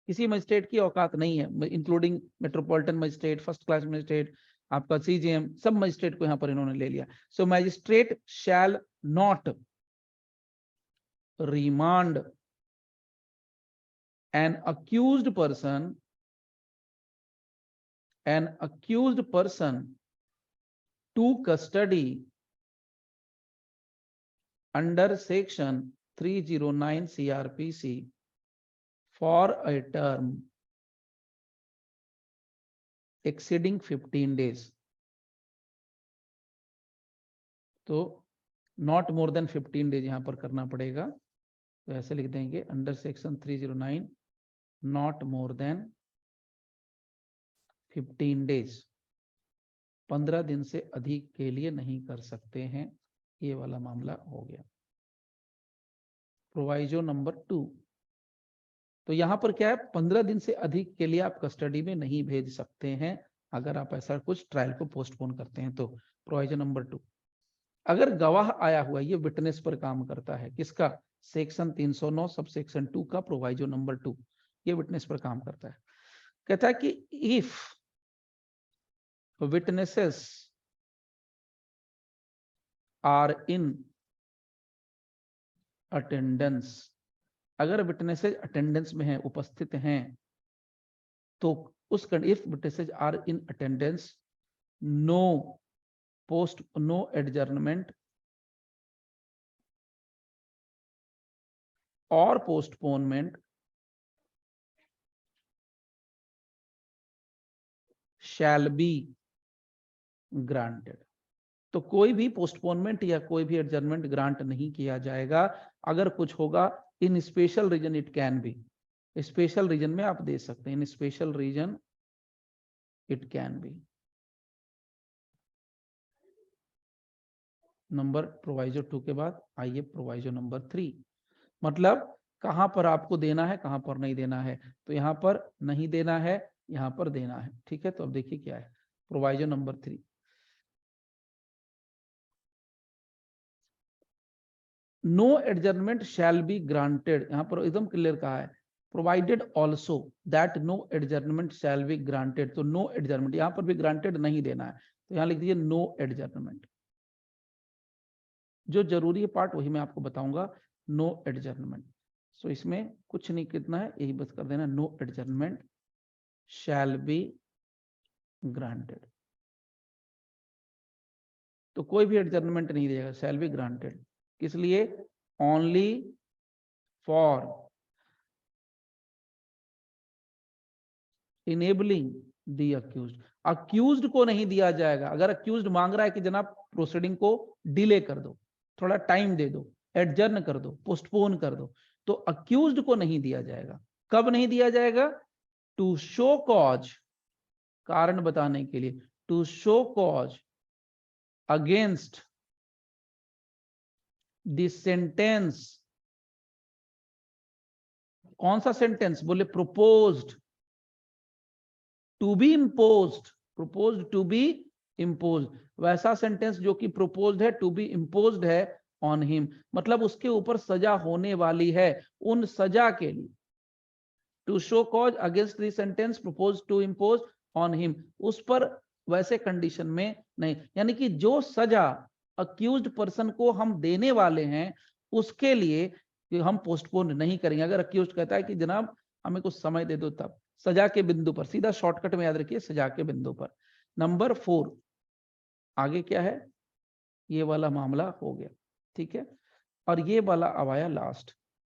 किसी मजिस्ट्रेट की औकात नहीं है, including metropolitan magistrate, first class magistrate, आपका सीजीएम, सब मजिस्ट्रेट को यहां पर इन्होंने ले लिया। So magistrate shall not remand an accused person, an accused person to custody under section 309 CRPC for a term exceeding 15 days। तो नॉट मोर देन 15 डेज यहां पर करना पड़ेगा, तो ऐसे लिख देंगे under section 309 not more than 15 days, 15 दिन से अधिक के लिए नहीं कर सकते हैं। ये वाला मामला हो गया। प्रोवाइजो नंबर 2, तो यहां पर क्या है, 15 दिन से अधिक के लिए आप कस्टडी में नहीं भेज सकते हैं अगर आप ऐसा कुछ ट्रायल को पोस्टपोन करते हैं तो। प्रोवाइजो नंबर 2, अगर गवाह आया हुआ, ये विटनेस पर काम करता है, किसका? सेक्शन 309 सब सेक्शन 2 का प्रोवाइजो नंबर 2, ये विटनेस पर काम करता है। कहता है कि if witnesses are in attendance, अगर विटनेसेस अटेंडेंस में हैं, उपस्थित हैं, तो उस if witnesses are in attendance no adjournment और पोस्टपोनमेंट शैल बी ग्रांटेड। तो कोई भी पोस्टपोनमेंट या कोई भी एडजर्नमेंट ग्रांट नहीं किया जाएगा। अगर कुछ होगा in special reason it can be, special reason में आप दे सकते हैं, in special reason it can be. Number proviso 2 के बाद आइए प्रोवाइजो नंबर 3, मतलब कहां पर आपको देना है, कहां पर नहीं देना है। तो यहां पर नहीं देना है, यहां पर देना है। ठीक है, तो अब देखिए क्या है proviso number 3, no adjournment shall be granted, यहां पर एकदम क्लियर कहा है, provided also that no adjournment shall be granted. तो नो एडजर्नमेंट यहां पर भी ग्रांटेड नहीं देना है, तो यहां लिख दीजिए नो एडजर्नमेंट, जो जरूरी है पार्ट वही मैं आपको बताऊंगा। नो एडजर्नमेंट, सो इसमें कुछ नहीं कितना है, यही बस कर देना, no adjournment shall be granted. तो कोई भी एडजर्नमेंट नहीं देगा, शैल बी ग्रांटेड, किस लिए? Only for enabling the accused. Accused को नहीं दिया जाएगा। अगर अक्यूज्ड मांग रहा है कि जनाब प्रोसीडिंग को डिले कर दो, थोड़ा टाइम दे दो, एडजर्न कर दो, पोस्टपोन कर दो, तो अक्यूज्ड को नहीं दिया जाएगा। कब नहीं दिया जाएगा? टू शो कॉज, कारण बताने के लिए, to show cause against the sentence. कौन सा सेंटेंस? बोले proposed to be imposed, proposed to be imposed, वैसा सेंटेंस जो कि प्रोपोज्ड है, टू बी इम्पोज्ड है ऑन हिम, मतलब उसके ऊपर सजा होने वाली है, उन सजा के लिए। To show cause against the sentence proposed to impose on him, उस पर वैसे कंडीशन में नहीं, यानी कि जो सजा अक्यूज्ड पर्सन को हम देने वाले हैं उसके लिए हम पोस्टपोन नहीं करेंगे। अगर अक्यूज्ड कहता है कि जनाब हमें कुछ समय दे दो, तब सजा के बिंदु पर, सीधा शॉर्टकट में याद रखिए, सजा के बिंदु पर। नंबर 4 आगे क्या है? ये वाला मामला हो गया, ठीक है। और ये वाला अब आया लास्ट,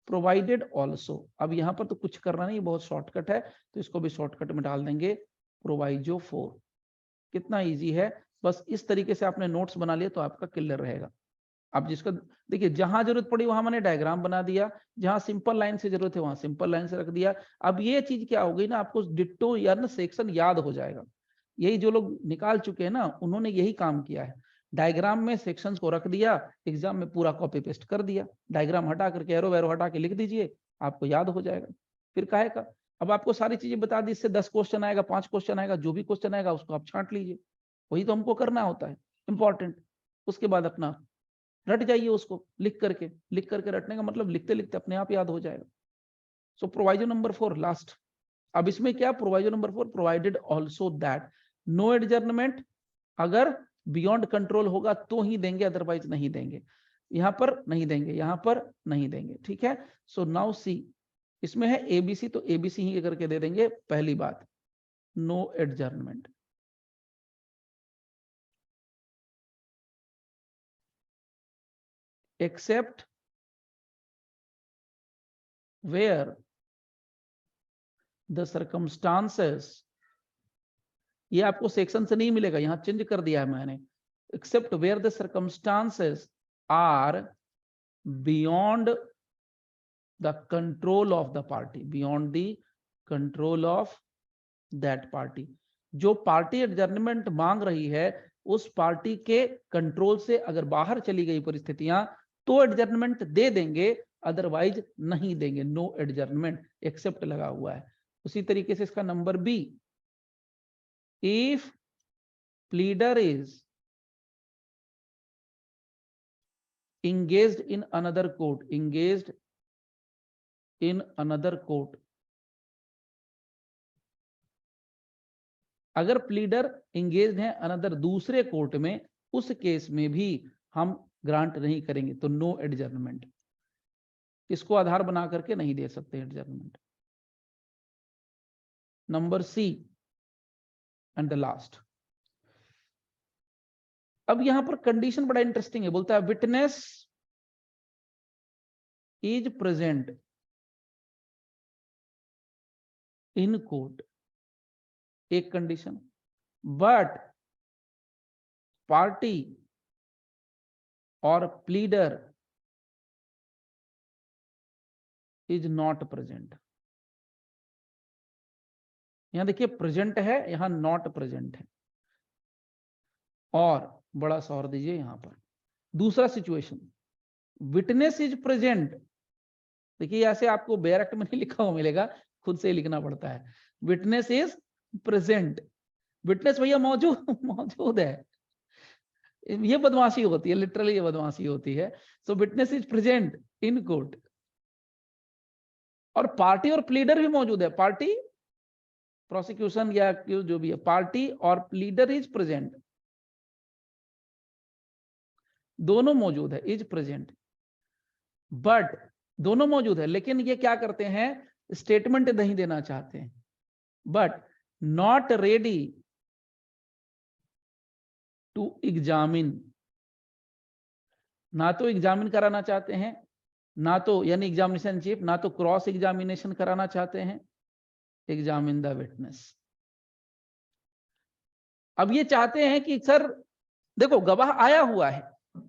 प्रोवाइडेड ऑल्सो। अब यहां पर तो कुछ करना नहीं, बहुत शॉर्टकट है, तो इसको भी शॉर्टकट में डाल देंगे, प्रोवाइजो 4। कितना इजी है, बस इस तरीके से आपने नोट्स बना लिया तो आपका क्लियर रहेगा। अब जिसको देखिए, जहां जरूरत पड़ी वहां मैंने डायग्राम बना दिया, जहां सिंपल लाइन से जरूरत है वहां सिंपल लाइन से रख दिया। अब ये चीज क्या हो गई ना, आपको डिट्टो या ना सेक्शन याद हो जाएगा। यही जो लोग निकाल चुके हैं ना, उन्होंने यही काम किया है, डायग्राम में सेक्शंस को रख दिया, एग्जाम में पूरा कॉपी पेस्ट कर दिया, डायग्राम हटा करके एरो वैरो हटा के लिख दीजिए, आपको याद हो जाएगा। फिर काहे का, अब आपको सारी चीजें बता दी, इससे 10 क्वेश्चन आएगा, 5 क्वेश्चन आएगा, जो भी क्वेश्चन आएगा उसको आप छांट लीजिए, वही तो हमको करना होता है इंपॉर्टेंट। उसके बाद अपना रट जाइए उसको, लिख करके रटने का मतलब लिखते लिखते अपने आप याद हो जाएगा। So proviso number 4 last. अब इसमें क्या, proviso number 4, provided also that no adjournment, अगर बियॉन्ड कंट्रोल होगा तो ही देंगे, अदरवाइज नहीं देंगे। यहां पर नहीं देंगे, यहां पर नहीं देंगे, ठीक है। सो नाउ सी, इसमें है एबीसी, तो एबीसी ही करके दे देंगे। पहली बात, no adjournment, except where the circumstances, ये आपको सेक्शन से नहीं मिलेगा, यहां चेंज कर दिया है मैंने, except where the circumstances are beyond the control of the party, beyond the control of that party. जो पार्टी एडजर्नमेंट मांग रही है उस पार्टी के कंट्रोल से अगर बाहर चली गई परिस्थितियां तो एडजर्नमेंट दे देंगे, अदरवाइज नहीं देंगे। नो एडजर्नमेंट, एक्सेप्ट लगा हुआ है। उसी तरीके से इसका number B, if pleader is engaged in another court, engaged in another court, अगर प्लीडर एंगेज है अनदर दूसरे कोर्ट में, उस केस में भी हम ग्रांट नहीं करेंगे। तो नो एडजर्नमेंट, इसको आधार बना करके नहीं दे सकते adjournment. Number C and the last. अब यहां पर कंडीशन बड़ा इंटरेस्टिंग है, बोलता है witness is present in court, एक कंडीशन, बट पार्टी और प्लीडर इज नॉट प्रेजेंट। यहां देखिए प्रेजेंट है, यहां नॉट प्रेजेंट है, और बड़ा सा और दीजिए यहां पर दूसरा सिचुएशन, विटनेस इज प्रेजेंट। देखिए ऐसे आपको बैरक्ट में नहीं लिखा हुआ मिलेगा, खुद से ही लिखना पड़ता है। विटनेस इज प्रेजेंट, विटनेस भैया मौजूद मौजूद है, ये बदमाशी होती है, लिटरली ये बदमाशी होती है। So witness is present in court, और पार्टी और प्लीडर भी मौजूद है, पार्टी प्रोसिक्यूशन या जो भी है, पार्टी और प्लीडर इज प्रेजेंट। दोनों मौजूद है, इज प्रेजेंट, बट दोनों मौजूद है, लेकिन ये क्या करते हैं, स्टेटमेंट नहीं देना चाहते हैं, but not ready to examine, ना तो एग्जामिन कराना चाहते हैं, ना तो यानी एग्जामिनेशन चीफ, ना तो क्रॉस एग्जामिनेशन कराना चाहते हैं, एग्जामिन द विटनेस। अब ये चाहते हैं कि सर देखो गवाह आया हुआ है,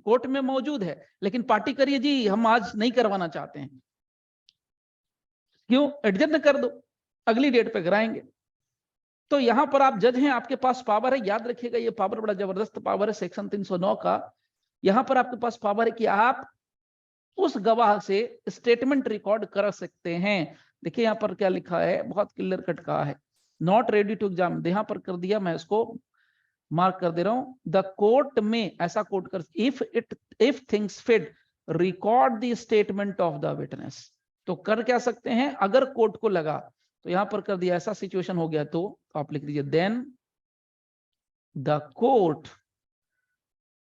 कोर्ट में मौजूद है, लेकिन पार्टी करिए जी हम आज नहीं करवाना चाहते हैं, क्यों, एडजर्न कर दो, अगली डेट पे कराएंगे। तो यहां पर आप जज हैं, आपके पास पावर है, याद रखिएगा ये पावर बड़ा जबरदस्त पावर है सेक्शन 309 का। यहां पर आपके पास पावर है कि आप उस गवाह से स्टेटमेंट रिकॉर्ड कर सकते हैं। देखिए यहां पर क्या लिखा है, बहुत क्लियर कट कहा है, नॉट रेडी टू एग्जाम, यहां पर कर दिया, मैं इसको मार्क कर दे रहा हूं, द कोर्ट में, ऐसा कोर्ट कर, if things fit record the statement of the witness. तो कर क्या सकते हैं, अगर कोर्ट को लगा, तो यहां पर कर दिया, ऐसा सिचुएशन हो गया तो आप लिख दीजिए देन द कोर्ट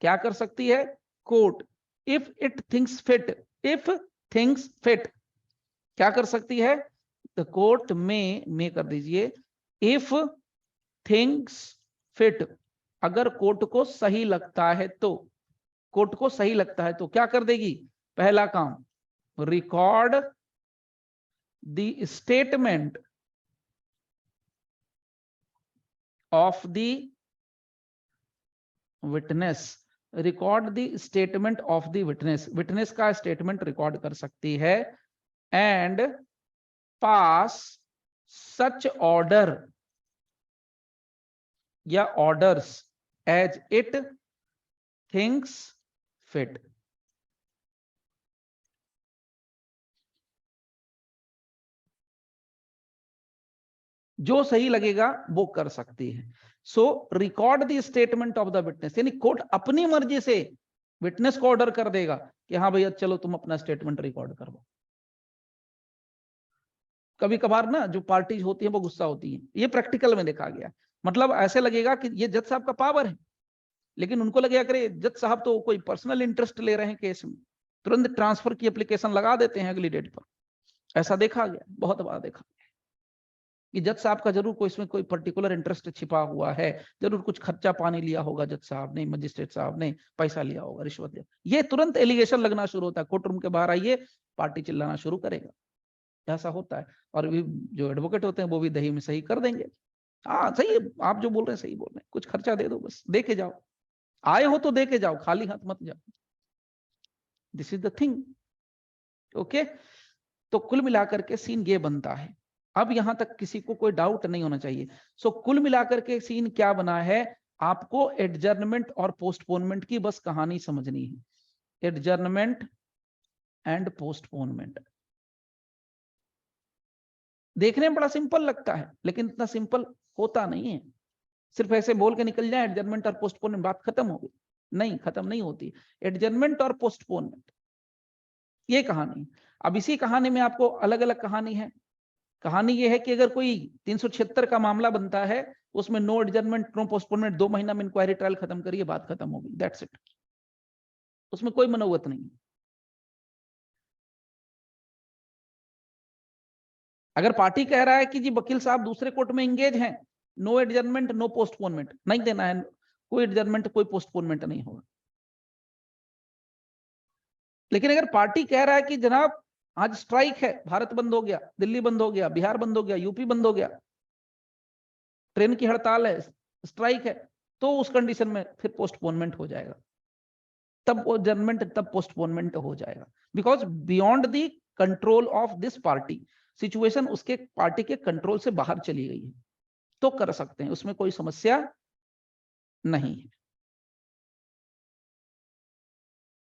क्या कर सकती है, court if it things fit, if things fit क्या कर सकती है, द कोर्ट में कर दीजिए, इफ थिंग्स फिट, अगर कोर्ट को सही लगता है तो, कोर्ट को सही लगता है तो क्या कर देगी, पहला काम, record the statement of the witness, record the statement of the witness, witness का स्टेटमेंट रिकॉर्ड कर सकती है, एंड पास सच ऑर्डर या orders as it thinks fit. जो सही लगेगा वो कर सकती है। So record the statement of the witness, यानी कोर्ट अपनी मर्जी से विटनेस को ऑर्डर कर देगा कि हाँ भैया चलो तुम अपना स्टेटमेंट रिकॉर्ड करो। कभी कभार ना जो पार्टीज होती है वो गुस्सा होती है, ये प्रैक्टिकल में देखा गया, मतलब ऐसे लगेगा कि ये जज साहब का पावर है, लेकिन उनको लगेगा करे जज साहब तो कोई पर्सनल इंटरेस्ट ले रहे हैं केस में, तुरंत ट्रांसफर की एप्लीकेशन लगा देते हैं अगली डेट पर। ऐसा देखा गया, बहुत बार देखा कि जज साहब का जरूर कोई इसमें कोई पर्टिकुलर इंटरेस्ट छिपा हुआ है, जरूर कुछ खर्चा पानी लिया होगा जज साहब ने, मजिस्ट्रेट साहब ने पैसा लिया होगा, रिश्वत लिया, ये तुरंत एलिगेशन लगना शुरू होता है, कोर्ट रूम के बाहर आइए पार्टी चिल्लाना शुरू करेगा, ऐसा होता है। और भी जो एडवोकेट होते हैं वो भी दही में सही कर देंगे, हाँ सही है आप जो बोल रहे हैं सही बोल रहे हैं, कुछ खर्चा दे दो बस, दे के जाओ, आए हो तो दे के जाओ, खाली हाथ मत जाओ, this is the thing. Okay, तो कुल मिलाकर के सीन ये बनता है, अब यहां तक किसी को कोई डाउट नहीं होना चाहिए। सो कुल मिलाकर के सीन क्या बना है, आपको एडजर्नमेंट और पोस्टपोनमेंट की बस कहानी समझनी है, एडजर्नमेंट एंड पोस्टपोनमेंट। देखने में बड़ा सिंपल लगता है लेकिन इतना सिंपल होता नहीं है, सिर्फ ऐसे बोल के निकल जाए एडजर्नमेंट और पोस्टपोनमेंट बात खत्म हो गई, नहीं खत्म नहीं होती। एडजर्नमेंट और पोस्टपोनमेंट ये कहानी, अब इसी कहानी में आपको अलग अलग कहानी है। कहानी ये है कि अगर कोई 376 का मामला बनता है, उसमें नो एडजर्नमेंट नो पोस्टपोनमेंट, 2 महीना में इंक्वायरी ट्रायल खत्म करिए, बात खत्म होगी, दैट्स इट, उसमें कोई मनोवत नहीं। अगर पार्टी कह रहा है कि जी वकील साहब दूसरे कोर्ट में इंगेज हैं, नो एडजर्नमेंट नो पोस्टपोनमेंट, नहीं देना है, कोई एडजर्नमेंट कोई पोस्टपोनमेंट नहीं होगा। लेकिन अगर पार्टी कह रहा है कि जनाब आज स्ट्राइक है, भारत बंद हो गया, दिल्ली बंद हो गया, बिहार बंद हो गया, यूपी बंद हो गया, ट्रेन की हड़ताल है, स्ट्राइक है, तो उस कंडीशन में फिर पोस्टपोनमेंट हो जाएगा, तब एडजर्नमेंट तब पोस्टपोनमेंट हो जाएगा, because beyond the control of this party, situation उसके पार्टी के कंट्रोल से बाहर चली गई है, तो कर सकते हैं, उसमें कोई समस्या नहीं है।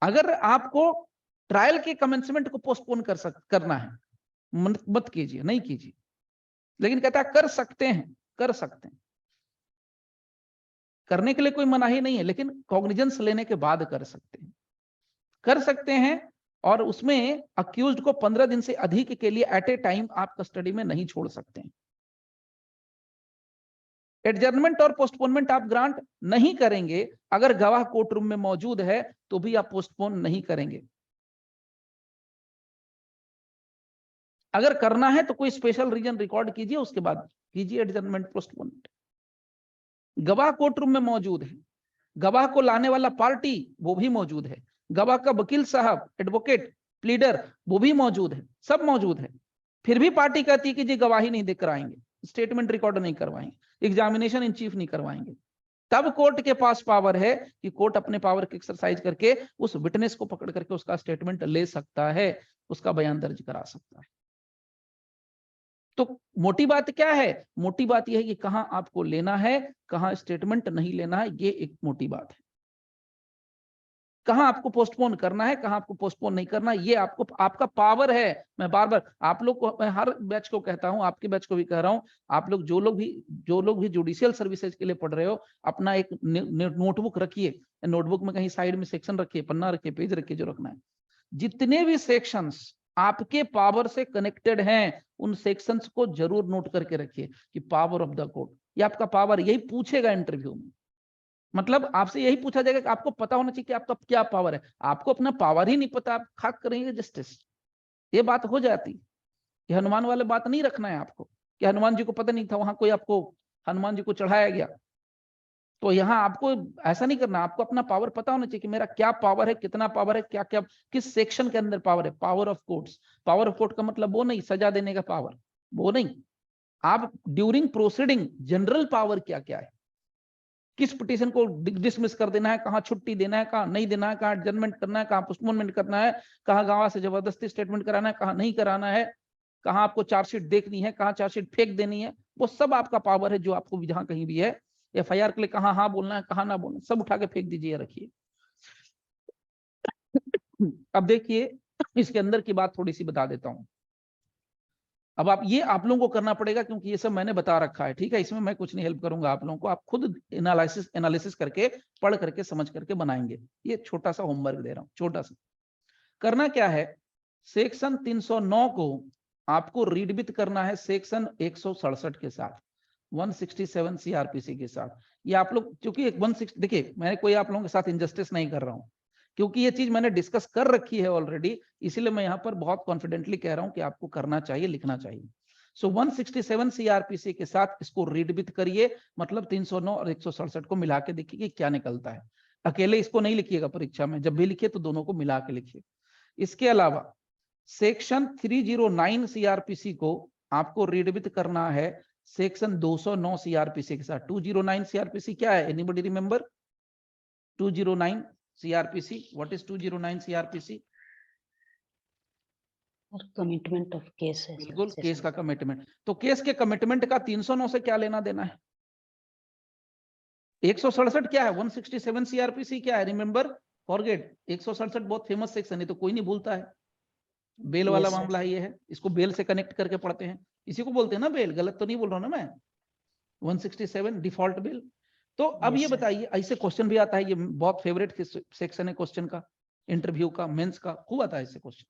अगर आपको ट्रायल के कमेंसमेंट को पोस्टपोन करना है, मत कीजिए, नहीं कीजिए, लेकिन कहता है कर सकते हैं, कर सकते हैं, करने के लिए कोई मनाही नहीं है, लेकिन कॉग्निजेंस लेने के बाद कर सकते हैं, कर सकते हैं। और उसमें अक्यूज्ड को 15 दिन से अधिक के लिए एट ए टाइम आप कस्टडी में नहीं छोड़ सकते हैं। एडजर्नमेंट और पोस्टपोनमेंट आप ग्रांट नहीं करेंगे, अगर गवाह कोर्ट रूम में मौजूद है तो भी आप पोस्टपोन नहीं करेंगे। अगर करना है तो कोई स्पेशल रीजन रिकॉर्ड कीजिए, उसके बाद कीजिए एडजर्नमेंट पोस्टपोनमेंट। गवाह कोर्ट रूम में मौजूद है, गवाह को लाने वाला पार्टी वो भी मौजूद है, गवाह का वकील साहब, एडवोकेट, प्लीडर वो भी मौजूद है, सब मौजूद है, फिर भी पार्टी कहती है कि जी गवाही नहीं देकर आएंगे, स्टेटमेंट रिकॉर्ड नहीं करवाएंगे, एग्जामिनेशन इन चीफ नहीं करवाएंगे, तब कोर्ट के पास पावर है कि कोर्ट अपने पावर की एक्सरसाइज करके उस विटनेस को पकड़ करके उसका स्टेटमेंट ले सकता है, उसका बयान दर्ज करा सकता है। तो मोटी बात क्या है? मोटी बात यह है कि कहां आपको लेना है, कहां स्टेटमेंट नहीं लेना है, ये एक मोटी बात है। कहां आपको पोस्टपोन करना है, कहां आपको पोस्टपोन नहीं करना, ये आपको आपका पावर है। मैं बार बार आप लोग को, मैं हर बैच को कहता हूं, आपके बैच को भी कह रहा हूं, आप लोग जो लोग भी जुडिशियल सर्विसेज के लिए पढ़ रहे हो, अपना एक नोटबुक रखिए, नोटबुक में कहीं साइड में सेक्शन रखिए, पन्ना रखिए, पेज रखिए, जो रखना है। जितने भी सेक्शंस आपके पावर से कनेक्टेड हैं, उन सेक्शंस को जरूर नोट करके रखिए कि पावर ऑफ द कोर्ट, ये आपका पावर, यही पूछेगा इंटरव्यू में। मतलब आपसे यही पूछा जाएगा कि आपको पता होना चाहिए कि आपका क्या पावर है। आपको अपना पावर ही नहीं पता, आप खाक करेंगे जस्टिस, ये बात हो जाती। ये हनुमान वाले बात नहीं रखना है आपको कि हनुमान जी को पता नहीं था, वहां कोई आपको हनुमान जी को चढ़ाया गया। तो यहाँ आपको ऐसा नहीं करना, आपको अपना पावर पता होना चाहिए कि मेरा क्या पावर है, कितना पावर है, क्या क्या किस सेक्शन के अंदर पावर है। Power of courts, power of court का मतलब वो नहीं सजा देने का पावर, वो नहीं। आप ड्यूरिंग प्रोसीडिंग जनरल पावर क्या क्या है, किस पिटीशन को डिसमिस कर देना है, कहां छुट्टी देना है, कहां नहीं देना है, कहां एडजर्नमेंट करना है, कहां पोस्टपोनमेंट करना है, कहां गवाह से जबरदस्ती स्टेटमेंट कराना है, कहां नहीं कराना है, कहां आपको चार्जशीट देखनी है, कहां चार्जशीट फेंक देनी है, वो सब आपका पावर है, जो आपको जहां कहीं भी है एफआईआर के लिए कहां हाँ बोलना है, कहां ना बोलना, सब उठा के फेंक दीजिए, रखिए। अब देखिए, इसके अंदर की बात थोड़ी सी बता देता हूं। अब आप ये आप लोगों को करना पड़ेगा, क्योंकि ये सब मैंने बता रखा है, ठीक है, इसमें मैं कुछ नहीं हेल्प करूंगा आप लोगों को, आप खुद एनालिसिस करके, पढ़ करके, समझ करके बनाएंगे। ये छोटा सा होमवर्क दे रहा हूं, छोटा सा। करना क्या है, सेक्शन 309 को आपको रीड विथ करना है सेक्शन 167 के साथ, 167 सीआरपीसी के साथ। ये आप लोग, क्योंकि 160, देखिए मैं कोई आप लोगों के साथ इनजस्टिस नहीं कर रहा हूं, क्योंकि ये चीज मैंने डिस्कस कर रखी है ऑलरेडी, इसीलिए मैं यहाँ पर बहुत कॉन्फिडेंटली कह रहा हूं कि आपको करना चाहिए, लिखना चाहिए। सो 167 सीआरपीसी के साथ इसको रीड विथ करिए, मतलब 309 और 167 को मिला के देखिए कि क्या निकलता है। अकेले इसको नहीं लिखिएगा परीक्षा में, जब भी लिखिए तो दोनों को मिला के लिखिए। इसके अलावा सेक्शन 309 सीआरपीसी को आपको रीड विथ करना है सेक्शन 209 सीआरपीसी के साथ। 209 सीआरपीसी क्या है, anybody remember? 209 CrPC, what is 209 CrPC? Commitment of case है। बिल्कुल, केस का कमिटमेंट। तो केस के कमिटमेंट का 309 से क्या लेना देना है? 167 क्या है, 167 सीआरपीसी क्या है, रिमेंबर, फॉरगेट। 167 बहुत फेमस सेक्शन है, तो कोई नहीं भूलता है। बेल वाला मामला है, ये है, इसको बेल से कनेक्ट करके पढ़ते हैं, इसी को बोलते हैं ना बेल, गलत तो नहीं बोल रहा हूं ना मैं। 167 डिफॉल्ट बेल। तो अब ये बताइए, ऐसे क्वेश्चन भी आता है, ये बहुत फेवरेट सेक्शन है क्वेश्चन का, इंटरव्यू का, मेंस का, खूब आता है इससे question.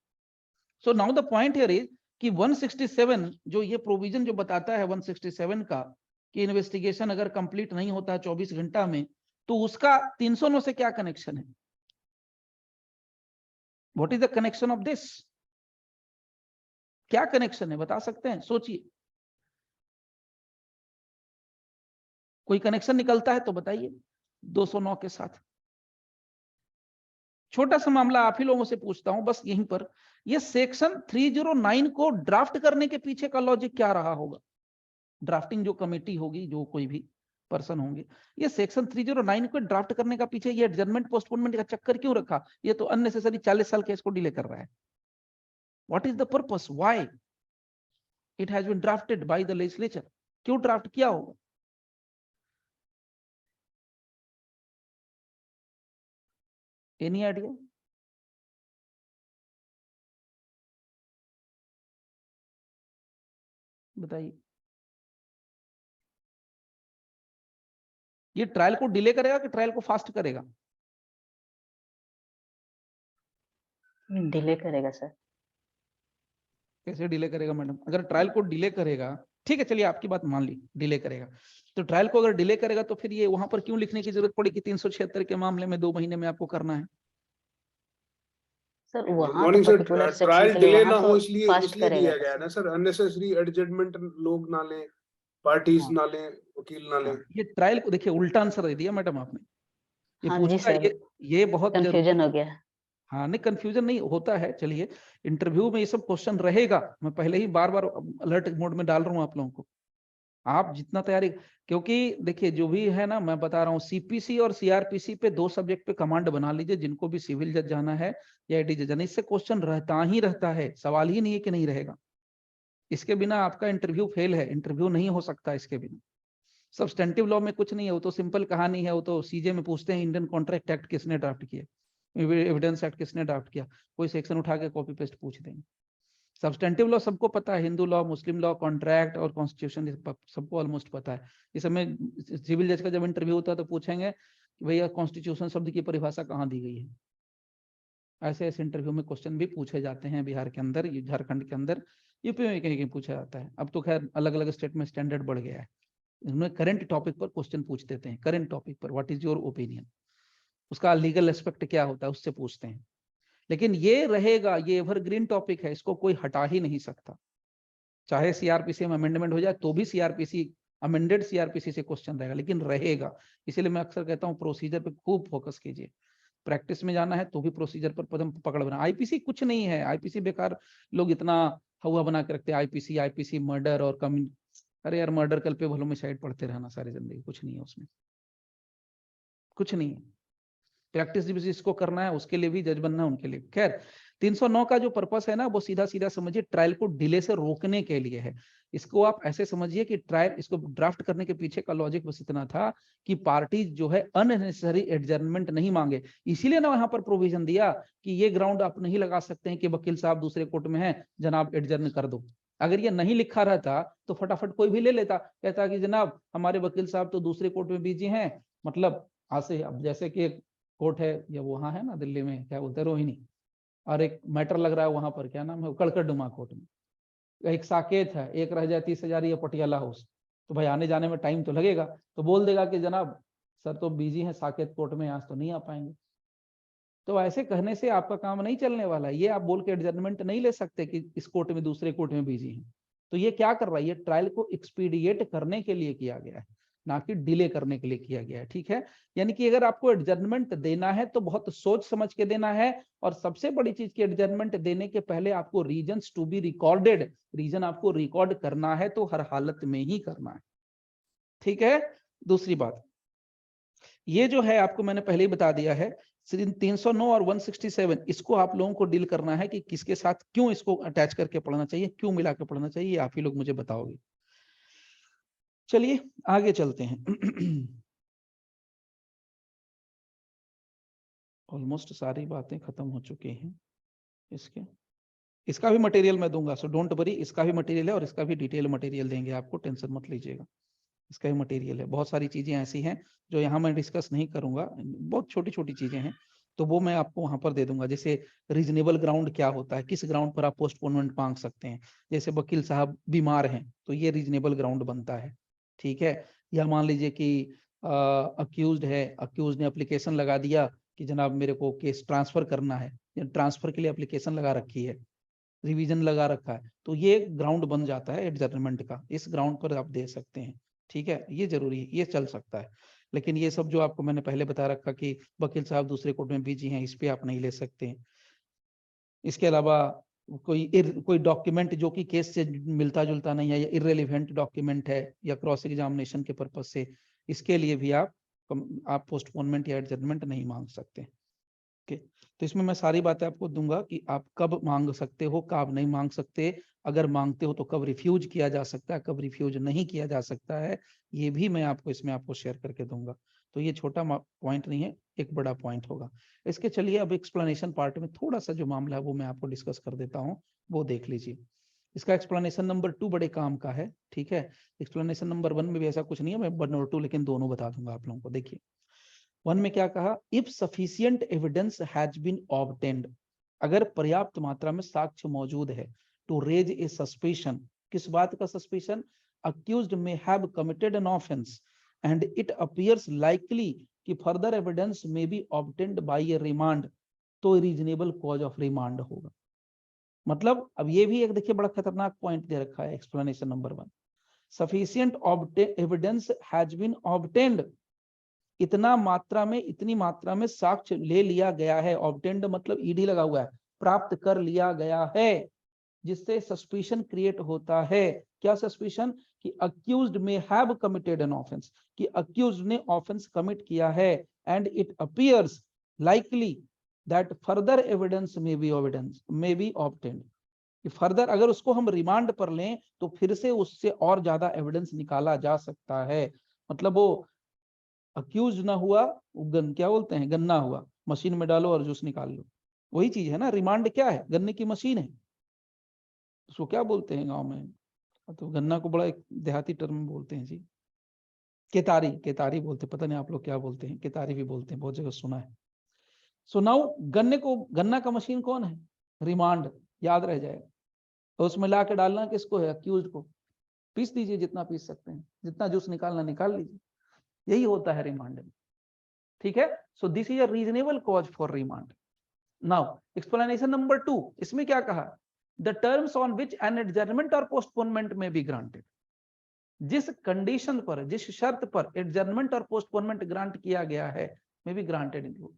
So now the point here is कि 167 जो ये प्रोविजन जो बताता है 167 का, कि इन्वेस्टिगेशन अगर कंप्लीट नहीं होता है 24 घंटा में, तो उसका 309 से क्या कनेक्शन है? What is the connection of this? क्या कनेक्शन है, बता सकते हैं? सोचिए, कोई कनेक्शन निकलता है तो बताइए 209 के साथ। छोटा सा मामला आप ही लोगों से पूछता हूं बस यहीं पर, ये सेक्शन 309 को ड्राफ्ट करने के पीछे का लॉजिक क्या रहा होगा? ड्राफ्टिंग जो कमेटी होगी, जो कोई भी पर्सन होंगे, ये सेक्शन 309 को ड्राफ्ट करने का पीछे ये एडजर्नमेंट पोस्टपोनमेंट का चक्कर क्यों रखा? ये तो अननेसेसरी 40 साल केस को डिले कर रहा है। What is the purpose, why it has been drafted by the legislature? क्यों ड्राफ्ट किया होगा? Any idea? बताइए। ये ट्रायल को डिले करेगा कि ट्रायल को फास्ट करेगा? डिले करेगा सर। कैसे डिले करेगा मैडम? अगर ट्रायल को डिले करेगा ठीक है, चलिए आपकी बात मान ली, डिले करेगा। तो ट्रायल को अगर डिले करेगा तो फिर ये वहां पर क्यों लिखने की जरूरत पड़ी कि 376 के मामले में 2 महीने में आपको करना है? सर वहाँ तो morning sir, particular section trial के लिए डिले वहाँ ना तो हो इसलिए फास्ट इसलिए करेगा दिया गया है ना सर, अननेसेसरी एडजस्टमेंट लोग ना लें, पार्टीज हाँ ना लें, वकील ना लें। ये ट्रायल को देखिए उल्टा आंसर दे दिया मैडम आपने। ये हाँ जी पूछता सर, ये बहुत जरूरी। कंफ्यूजन हो गया। हाँ नहीं, कंफ्यूजन नहीं होता है। चलिए इंटरव्यू में ये सब क्वेश्चन रहेगा, मैं पहले ही बार बार अलर्ट मोड में डाल रहा हूँ आप लोगों को। आप जितना तैयारी, क्योंकि देखिए जो भी है ना, मैं बता रहा हूँ सीपीसी और सीआरपीसी पे 2 सब्जेक्ट पे कमांड बना लीजिए, जिनको भी सिविल जज जाना है या आईटी जज जाना, इससे क्वेश्चन रहता ही रहता है, सवाल ही नहीं है कि नहीं रहेगा। इसके बिना आपका इंटरव्यू फेल है, इंटरव्यू नहीं हो सकता इसके बिना। सब्सटेंटिव लॉ में कुछ नहीं है, वो तो सिंपल कहानी है। वो तो सीजे में पूछते हैं इंडियन कॉन्ट्रैक्ट एक्ट किसने ड्राफ्ट किया, एविडेंस एक्ट किसने ड्राफ्ट किया, कोई सेक्शन उठा के कॉपी पेस्ट पूछ देंगे। सब्सटेंटिव लॉ सबको पता है, हिंदू लॉ, मुस्लिम लॉ, कॉन्ट्रैक्ट और कॉन्स्टिट्यूशन सबको ऑलमोस्ट पता है। इस समय सिविल जज का जब इंटरव्यू होता है तो पूछेंगे कि भैया कॉन्स्टिट्यूशन शब्द की परिभाषा कहाँ दी गई है। ऐसे ऐसे इंटरव्यू में क्वेश्चन भी पूछे जाते हैं बिहार के अंदर, झारखंड के अंदर, यूपी में कहीं कहीं पूछा जाता है। अब तो खैर अलग अलग स्टेट में स्टैंडर्ड बढ़ गया है, इसमें करंट टॉपिक पर क्वेश्चन पूछ देते हैं। करंट टॉपिक पर व्हाट इज योर ओपिनियन, उसका लीगल एस्पेक्ट क्या होता है उससे पूछते हैं। लेकिन ये रहेगा, ये एवरग्रीन टॉपिक है, इसको कोई हटा ही नहीं सकता। चाहे सीआरपीसी में अमेंडमेंट हो जाए तो भी सीआरपीसी अमेंडेड सीआरपीसी से क्वेश्चन रहेगा, लेकिन रहेगा। इसीलिए मैं अक्सर कहता हूँ प्रोसीजर पे खूब फोकस कीजिए। प्रैक्टिस में जाना है तो भी प्रोसीजर पर पदम पकड़ बना। आईपीसी कुछ नहीं है, आईपीसी बेकार, लोग इतना हवा बना के रखते हैं आईपीसी आईपीसी मर्डर और कम्युन। अरे यार मर्डर कल पे भलों में साइड पढ़ते रहना सारी जिंदगी, कुछ नहीं है उसमें, कुछ नहीं है। प्रैक्टिस जिसको करना है उसके लिए भी, जज बनना है उनके लिए। खैर 309 का जो पर्पस है ना, वो सीधा सीधा समझिए ट्रायल को डिले से रोकने के लिए है। इसको आप ऐसे समझिए कि ट्रायल, इसको ड्राफ्ट करने के पीछे का लॉजिक बस इतना था कि पार्टी जो है अननेसेसरी एडजर्नमेंट नहीं मांगे। इसीलिए ना वहां पर प्रोविजन दिया कि ये ग्राउंड आप नहीं लगा सकते हैं कि वकील साहब दूसरे कोर्ट में है, जनाब एडजर्न कर दो। अगर ये नहीं लिखा रहता तो फटाफट कोई भी ले लेता, कहता कि जनाब हमारे वकील साहब तो दूसरे कोर्ट में बिजी हैं, मतलब आज से, अब जैसे कि कोर्ट है या वहां है ना दिल्ली में, क्या बोलते हैं, रोहिणी, और एक मैटर लग रहा है वहां पर, क्या नाम है, कड़कड़डुमा कोर्ट में एक साकेत है, एक रह जाए 30,000 या पटियाला हाउस, तो भाई आने जाने में टाइम तो लगेगा। तो बोल देगा कि जनाब सर तो बिजी हैं साकेत कोर्ट में, आज तो नहीं आ पाएंगे। तो ऐसे कहने से आपका काम नहीं चलने वाला है। ये आप बोल के एडजर्नमेंट नहीं ले सकते कि इस कोर्ट में दूसरे कोर्ट में बिजी हैं। तो ये क्या कर रहा है, ये ट्रायल को एक्सपीडिएट करने के लिए किया गया है, ना कि डिले करने के लिए किया गया है। ठीक है, यानी कि अगर आपको एडजर्नमेंट देना है तो बहुत सोच समझ के देना है। और सबसे बड़ी चीज की, एडजर्नमेंट देने के पहले आपको reasons to be recorded, reason आपको रिकॉर्ड करना है तो हर हालत में ही करना है। ठीक है, दूसरी बात ये जो है आपको मैंने पहले ही बता दिया है, 309 और 167 इसको आप लोगों को डील करना है कि किसके साथ क्यों इसको अटैच करके पढ़ना चाहिए, क्यों मिला के पढ़ना चाहिए, आप ही लोग मुझे बताओगे। चलिए आगे चलते हैं। ऑलमोस्ट सारी बातें खत्म हो चुकी हैं इसके। इसका भी मटेरियल मैं दूंगा, सो डोंट वरी, इसका भी मटेरियल है और इसका भी डिटेल मटेरियल देंगे आपको, टेंशन मत लीजिएगा। इसका भी मटेरियल है, बहुत सारी चीजें ऐसी हैं जो यहाँ मैं डिस्कस नहीं करूंगा, बहुत छोटी छोटी चीजें हैं, तो वो मैं आपको वहां पर दे दूंगा। जैसे रीजनेबल ग्राउंड क्या होता है, किस ग्राउंड पर आप पोस्टपोनमेंट मांग सकते हैं। जैसे वकील साहब बीमार हैं तो ये रीजनेबल ग्राउंड बनता है। ठीक है, या मान लीजिए कि अक्यूज्ड है, अक्यूज ने एप्लीकेशन लगा दिया कि जनाब मेरे को केस ट्रांसफर करना है, ट्रांसफर के लिए एप्लीकेशन लगा रखी है, रिवीजन लगा रखा है, तो ये ग्राउंड बन जाता है एडजर्नमेंट का, इस ग्राउंड पर आप दे सकते हैं। ठीक है, ये जरूरी है, ये चल सकता है। लेकिन ये सब जो आपको मैंने पहले बता रखा कि वकील साहब दूसरे कोर्ट में बिजी हैं, इस पे आप नहीं ले सकते हैं। इसके अलावा कोई डॉक्यूमेंट जो कि केस से मिलता जुलता नहीं है, या इररिलेवेंट डॉक्यूमेंट है, या क्रॉस एग्जामिनेशन के पर्पज से, इसके लिए भी आप पोस्टपोनमेंट या एडजर्नमेंट नहीं मांग सकते। ओके, तो इसमें मैं सारी बातें आपको दूंगा कि आप कब मांग सकते हो, कब नहीं मांग सकते, अगर मांगते हो तो कब रिफ्यूज किया जा सकता है, कब रिफ्यूज नहीं किया जा सकता है, ये भी मैं आपको इसमें आपको शेयर करके दूंगा। तो ये छोटा पॉइंट नहीं है, एक बड़ा पॉइंट होगा इसके। चलिए अब एक्सप्लेनेशन पार्ट में थोड़ा सा जो मामला है वो मैं आपको डिस्कस कर देता हूँ, वो देख लीजिए। इसका एक्सप्लेनेशन नंबर 2 बड़े काम का है। ठीक है, एक्सप्लेनेशन नंबर 1 में भी ऐसा कुछ नहीं है, मैं 1 और 2 लेकिन दोनों बता दूंगा आप लोगों को। देखिए 1 में क्या कहा, if sufficient evidence has been obtained, अगर पर्याप्त मात्रा में साक्ष्य मौजूद है, टू रेज ए सस्पेशन, किस बात का suspicion? Accused may have committed an offence and it appears likely कि further evidence may be obtained by a remand, तो रीजनेबल कॉज ऑफ रिमांड होगा। मतलब अब ये भी एक देखिए बड़ा खतरनाक पॉइंट दे रखा है explanation number 1, sufficient evidence has been obtained, इतना मात्रा में, इतनी मात्रा में साक्ष्य ले लिया गया है, ऑब्टेन्ड मतलब ईडी लगा हुआ है, प्राप्त कर लिया गया है, जिससे सस्पिशन क्रिएट होता है। क्या सस्पिशन? कि अक्यूज्ड में हैव कमिटेड एन ऑफेंस, कि अक्यूज्ड ने ऑफेंस कमिट किया है, and it appears likely that further evidence may be obtained, कि फर्दर अगर उसको हम रिमांड पर लें तो फिर से उससे और ज्यादा एविडेंस निकाला जा सकता है। मतलब वो अक्यूज ना हुआ, क्या बोलते हैं, गन्ना हुआ, मशीन में डालो और जूस निकाल लो, वही चीज है ना। रिमांड क्या है? गन्ने की मशीन है, उसको क्या बोलते हैं गांव में? तो गन्ना को बड़ा एक देहाती टर्म में बोलते हैं जी, केतारी, केतारी बोलते, पता नहीं आप लोग क्या बोलते हैं, केतारी भी बोलते हैं, बहुत जगह सुना है। सो नाउ गन्ना का मशीन कौन है? रिमांड, याद रह जाएगा। तो उसमें ला के डालना किसको है? अक्यूज को। पीस दीजिए जितना पीस सकते हैं, जितना जूस निकालना निकाल लीजिए, यही होता है रिमांड में। ठीक है, so this is a reasonable cause for remand. Now explanation number 2, इसमें क्या कहा? The terms on which N adjournment और पोस्टपोनमेंट में बी ग्रांटेड, जिस कंडीशन पर, जिस शर्त पर एडजर्नमेंट और पोस्टपोनमेंट ग्रांट किया गया है, में be granted include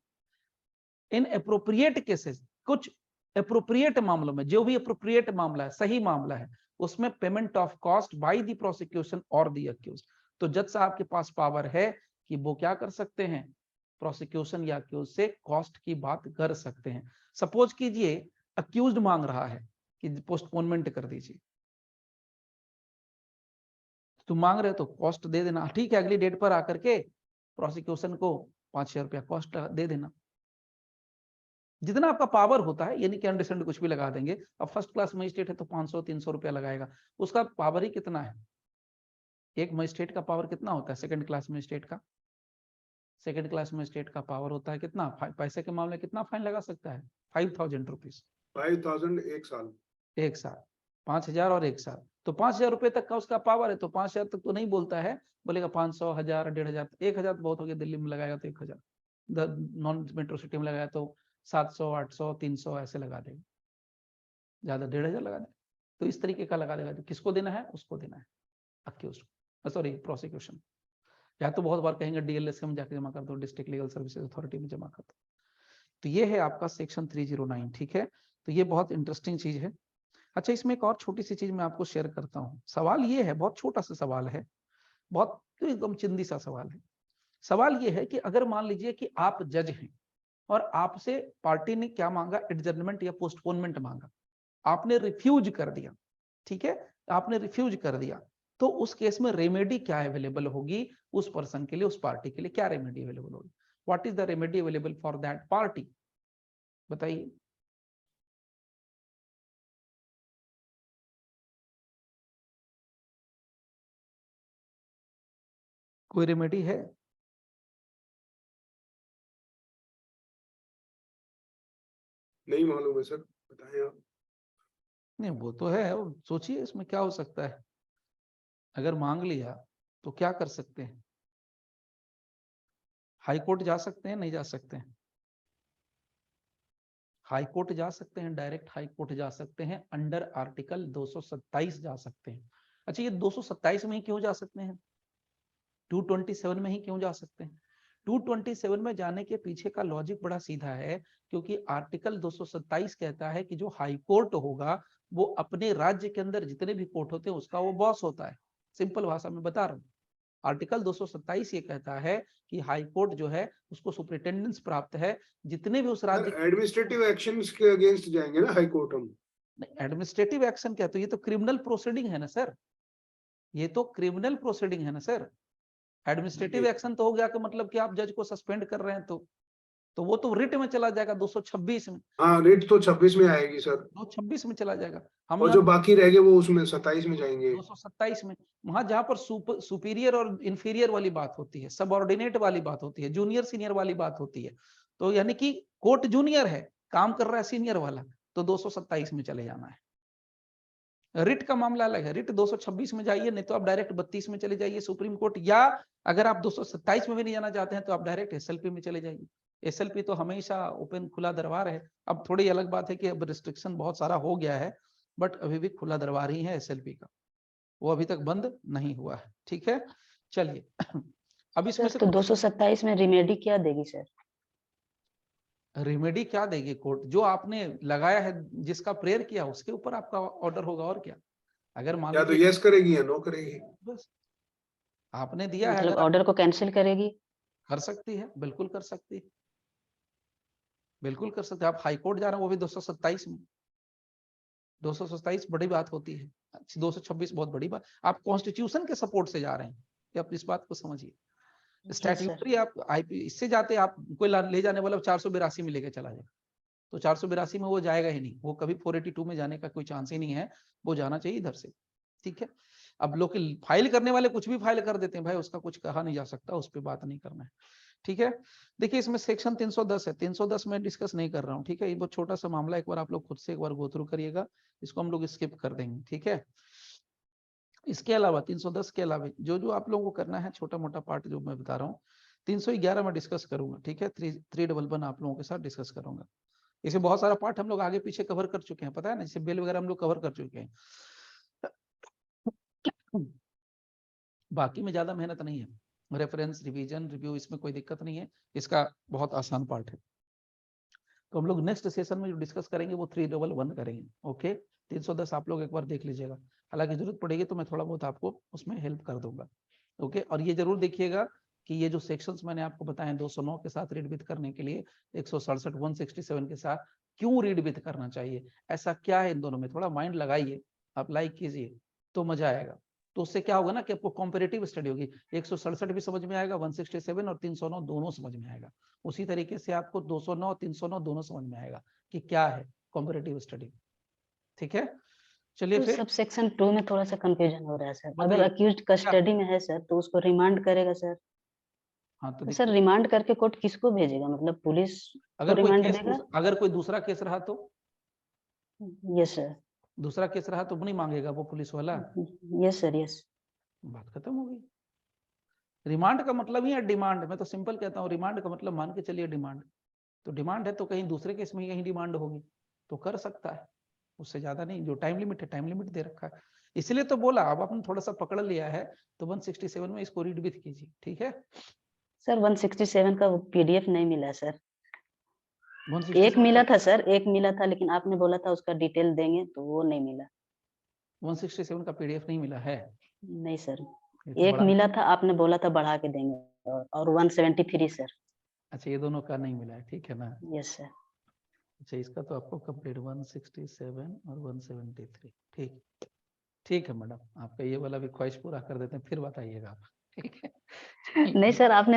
in appropriate cases, कुछ एप्रोप्रिएट मामलों में, जो भी एप्रोप्रिएट मामला है, सही मामला है, उसमें payment of cost by the prosecution और द अक्यूज। तो जज साहब के पास पावर है कि वो क्या कर सकते हैं? प्रोसिक्यूशन या अक्यूज से कॉस्ट की बात कर सकते हैं। सपोज कीजिए अक्यूज्ड मांग रहा है कि पोस्टपोनमेंट कर दीजिए, तुम मांग रहे हो तो कॉस्ट दे देना, ठीक है, अगली डेट पर आकर के प्रोसिक्यूशन को 5,000 रुपया कॉस्ट दे देना, जितना आपका पावर होता है, यानी कि अंडरस्टैंड कुछ भी लगा देंगे। अब फर्स्ट क्लास मजिस्ट्रेट है तो 500-300 रुपया लगाएगा, उसका पावर ही कितना है? एक मजिस्ट्रेट का पावर कितना होता है? सेकंड क्लास मजिस्ट्रेट का, सेकंड क्लास मजिस्ट्रेट का पावर होता है कितना? पैसे के मामले कितना फाइन लगा सकता है? 5,000 रुपीज। 5,000 एक साल, एक साल 5,000 और एक साल, तो 5,000 रुपए तक का उसका पावर है, तो 5,000 तक तो नहीं बोलता है, बोलेगा 500, 1,000, 1,500, 1,000 बहुत हो गया, दिल्ली में लगाएगा तो 1,000, नॉन मेट्रो सिटी में लगाया तो 700, 800, 300 ऐसे लगा देगा, ज्यादा 1,500 लगा देगा। तो इस तरीके का लगा देगा। तो किसको देना है? उसको देना है, अक्यूज, सॉरी प्रोसिक्यूशन। या तो बहुत बार कहेंगे डीएलएस में जाके जमा कर दो, डिस्ट्रिक्ट लीगल सर्विसेज अथॉरिटी में जमा कर दो। तो ये है आपका सेक्शन 309। ठीक है, तो ये बहुत इंटरेस्टिंग चीज है। अच्छा, इसमें एक और छोटी सी चीज मैं आपको शेयर करता हूँ। सवाल ये है, बहुत छोटा सा सवाल है, बहुत एकदम चिंदी सा सवाल है। सवाल ये है कि अगर मान लीजिए कि आप जज हैं और आपसे पार्टी ने क्या मांगा? एडजर्नमेंट या पोस्टपोनमेंट मांगा, आपने रिफ्यूज कर दिया। ठीक है, आपने रिफ्यूज कर दिया, तो उस केस में रेमेडी क्या अवेलेबल होगी उस पर्सन के लिए, उस पार्टी के लिए क्या रेमेडी अवेलेबल होगी? What is the remedy available for that party? बताइए। कोई रेमेडी है? नहीं मालूम है सर, बताएं आप। नहीं, वो तो है, सोचिए इसमें क्या हो सकता है। अगर मांग लिया तो क्या कर सकते हैं? हाई कोर्ट जा सकते हैं, नहीं जा सकते हैं? हाई कोर्ट जा सकते हैं, डायरेक्ट हाई कोर्ट जा सकते हैं, अंडर आर्टिकल 227 जा सकते हैं। अच्छा, ये 227 में ही क्यों जा सकते हैं? 227 में ही क्यों जा सकते हैं? 227 में जाने के पीछे का लॉजिक बड़ा सीधा है, क्योंकि आर्टिकल 227 कहता है कि जो हाई कोर्ट होगा वो अपने राज्य के अंदर जितने भी कोर्ट होते हैं उसका वो बॉस होता है। सिंपल भाषा में बता रहा हूँ, आर्टिकल 227 ये कहता है कि हाई कोर्ट जो है उसको सुपरिटेंडेंस प्राप्त है, जितने भी उस राज्य। एडमिनिस्ट्रेटिव एक्शंस के अगेंस्ट जाएंगे ना हाई कोर्ट हम? एडमिनिस्ट्रेटिव एक्शन क्या? तो ये तो क्रिमिनल प्रोसीडिंग है ना सर, ये तो क्रिमिनल प्रोसीडिंग है ना सर। एडमिनिस्ट्रेटिव एक्शन तो हो गया कि मतलब कि आप जज को सस्पेंड कर रहे हैं, तो वो तो रिट में चला जाएगा 226 में। हाँ, रिट तो 26 में आएगी सर, 226 में चला जाएगा। हम और यहाँ जो बाकी रह गए वो उसमें 27 में जाएंगे। 227 में, वहां जहां पर सुपीरियर और इंफीरियर वाली बात होती है, सबऑर्डिनेट वाली बात होती है, जूनियर सीनियर वाली बात होती है, तो यानी कि कोर्ट जूनियर है, काम कर रहा है सीनियर वाला, तो 227 में चले जाना है। रिट का मामला अलग है, रिट 226 में जाइए, नहीं तो आप डायरेक्ट 32 में चले जाइए सुप्रीम कोर्ट, या अगर आप 227 में भी नहीं जाना चाहते हैं तो आप डायरेक्ट एसएलपी में चले जाइए। एसएलपी तो हमेशा ओपन खुला दरबार है। अब थोड़ी अलग बात है कि अब रिस्ट्रिक्शन बहुत सारा हो गया है, बट अभी भी खुला दरबार ही है एसएलपी का, वो अभी तक बंद नहीं हुआ है। ठीक है, चलिए अब इसमें सर से तो 227 में रिमेडी क्या देगी सर? रेमेडी क्या देगी कोर्ट? जो आपने लगाया है, जिसका प्रेयर किया उसके ऊपर आपका ऑर्डर होगा, और क्या। अगर मान या तो लीजिए यस करेगी या नो करेगी। बस आपने दिया है, मतलब अगर ऑर्डर को कैंसिल करेगी? कर सकती है, बिल्कुल कर सकती है, बिल्कुल कर सकते हैं। आप हाई कोर्ट जा रहे हैं वो भी 227 में, 227 बड़ी बात होती है, 226 बहुत बड़ी बात। आप कॉन्स्टिट्यूशन के सपोर्ट से जा रहे हैं, ये आप इस बात को समझिए। जी सर। स्टैट्यूटरी आप आईपी इससे जाते, आप कोई ले जाने वाला 482 में लेके चला जाए, तो 482 में वो जाएगा ही नहीं, वो कभी 482 में जाने का कोई चांस ही नहीं है, वो जाना चाहिए इधर से। ठीक है, अब लोग फाइल करने वाले कुछ भी फाइल कर देते हैं भाई, उसका कुछ कहा नहीं जा सकता, उस पर बात नहीं करना है। ठीक है, देखिए इसमें सेक्शन 310 है, 310 में डिस्कस नहीं कर रहा हूँ। ठीक है, ये बहुत छोटा सा मामला, एक बार आप लोग खुद से एक बार गो थ्रू करिएगा, इसको हम लोग स्किप कर देंगे। ठीक है, इसके अलावा 310 के अलावा जो जो आप लोगों को करना है, छोटा मोटा पार्ट जो मैं बता रहा हूँ, 311 में डिस्कस करूंगा। ठीक है, 311 आप लोगों के साथ डिस्कस करूंगा। इसे बहुत सारा पार्ट हम लोग आगे पीछे कवर कर चुके हैं, पता है ना, जैसे बेल वगैरह हम लोग कवर कर चुके हैं। बाकी में ज्यादा मेहनत नहीं है, रेफरेंस रिवीजन रिव्यू इसमें कोई दिक्कत नहीं है, इसका बहुत आसान पार्ट है। तो हम लोग नेक्स्ट सेशन में जो डिस्कस करेंगे वो 311 करेंगे। ओके, 310 आप लोग एक बार देख लीजिएगा, हालांकि जरूरत पड़ेगी तो मैं थोड़ा बहुत आपको उसमें हेल्प कर दूंगा। ओके, और ये जरूर देखिएगा कि ये जो सेक्शंस मैंने आपको बताए 209 के साथ रीड विथ करने के लिए, 167 167 के साथ क्यों रीड विथ करना चाहिए, ऐसा क्या है इन दोनों में, थोड़ा माइंड लगाइए, अप्लाई कीजिए तो मजा आएगा। तो उससे क्या होगा ना कि आपको कॉम्पेरेटिव स्टडी होगी, 167 भी समझ में आएगा, 167 और 309 दोनों समझ में आएगा। उसी तरीके से आपको 209 309 दोनों समझ में आएगा कि क्या है कॉम्पेरेटिव स्टडी। ठीक है, चलिए तो फिर सब सेक्शन 2 में थोड़ा सा कंफ्यूजन हो रहा है सर। मतलब अगर अक्यूज्ड क्या, कस्टडी में है सर तो उसको रिमांड करेगा सर। हाँ तो तो सर दिक्कत, रिमांड करके कोर्ट किसको भेजेगा, मतलब पुलिस को अगर कोई रिमांड केस देगा? अगर कोई दूसरा केस रहा तो, यस सर। दूसरा केस रहा तो नहीं मांगेगा वो पुलिस वाला, यस सर यस। बात खत्म हो गई। रिमांड का मतलब ही है डिमांड, मैं तो सिंपल कहता हूँ, रिमांड का मतलब मान के चलिए डिमांड, तो डिमांड है तो कहीं दूसरे केस में ही कहीं डिमांड होगी तो कर सकता है, उससे ज्यादा नहीं। जो टाइम लिमिट है, टाइम लिमिट दे रखा है, इसलिए तो बोला। अब आपने थोड़ा सा पकड़ लिया है तो 167 में इसको रीड विथ कीजिए। ठीक है, सर 167 का पीडीएफ नहीं मिला सर। एक 167 मिला का था सर, एक मिला था, लेकिन आपने बोला था उसका डिटेल देंगे तो वो नहीं मिला। 167 का पीडीएफ नहीं मिला है, नहीं सर, ये तो एक बड़ा, मिला था, आपने बोला था बढ़ा के देंगे, और 173 सर। अच्छा ये दोनों का नहीं मिला है, ठीक है ना। Yes sir. अच्छा इसका तो आपको कंप्लीट 167 और 173, ठीक, ठीक है मैडम, आपका ये वाला भी ख्वाहिश पूरा कर देते हैं, फिर बताइएगा आप। ठीक है नहीं सर, आपने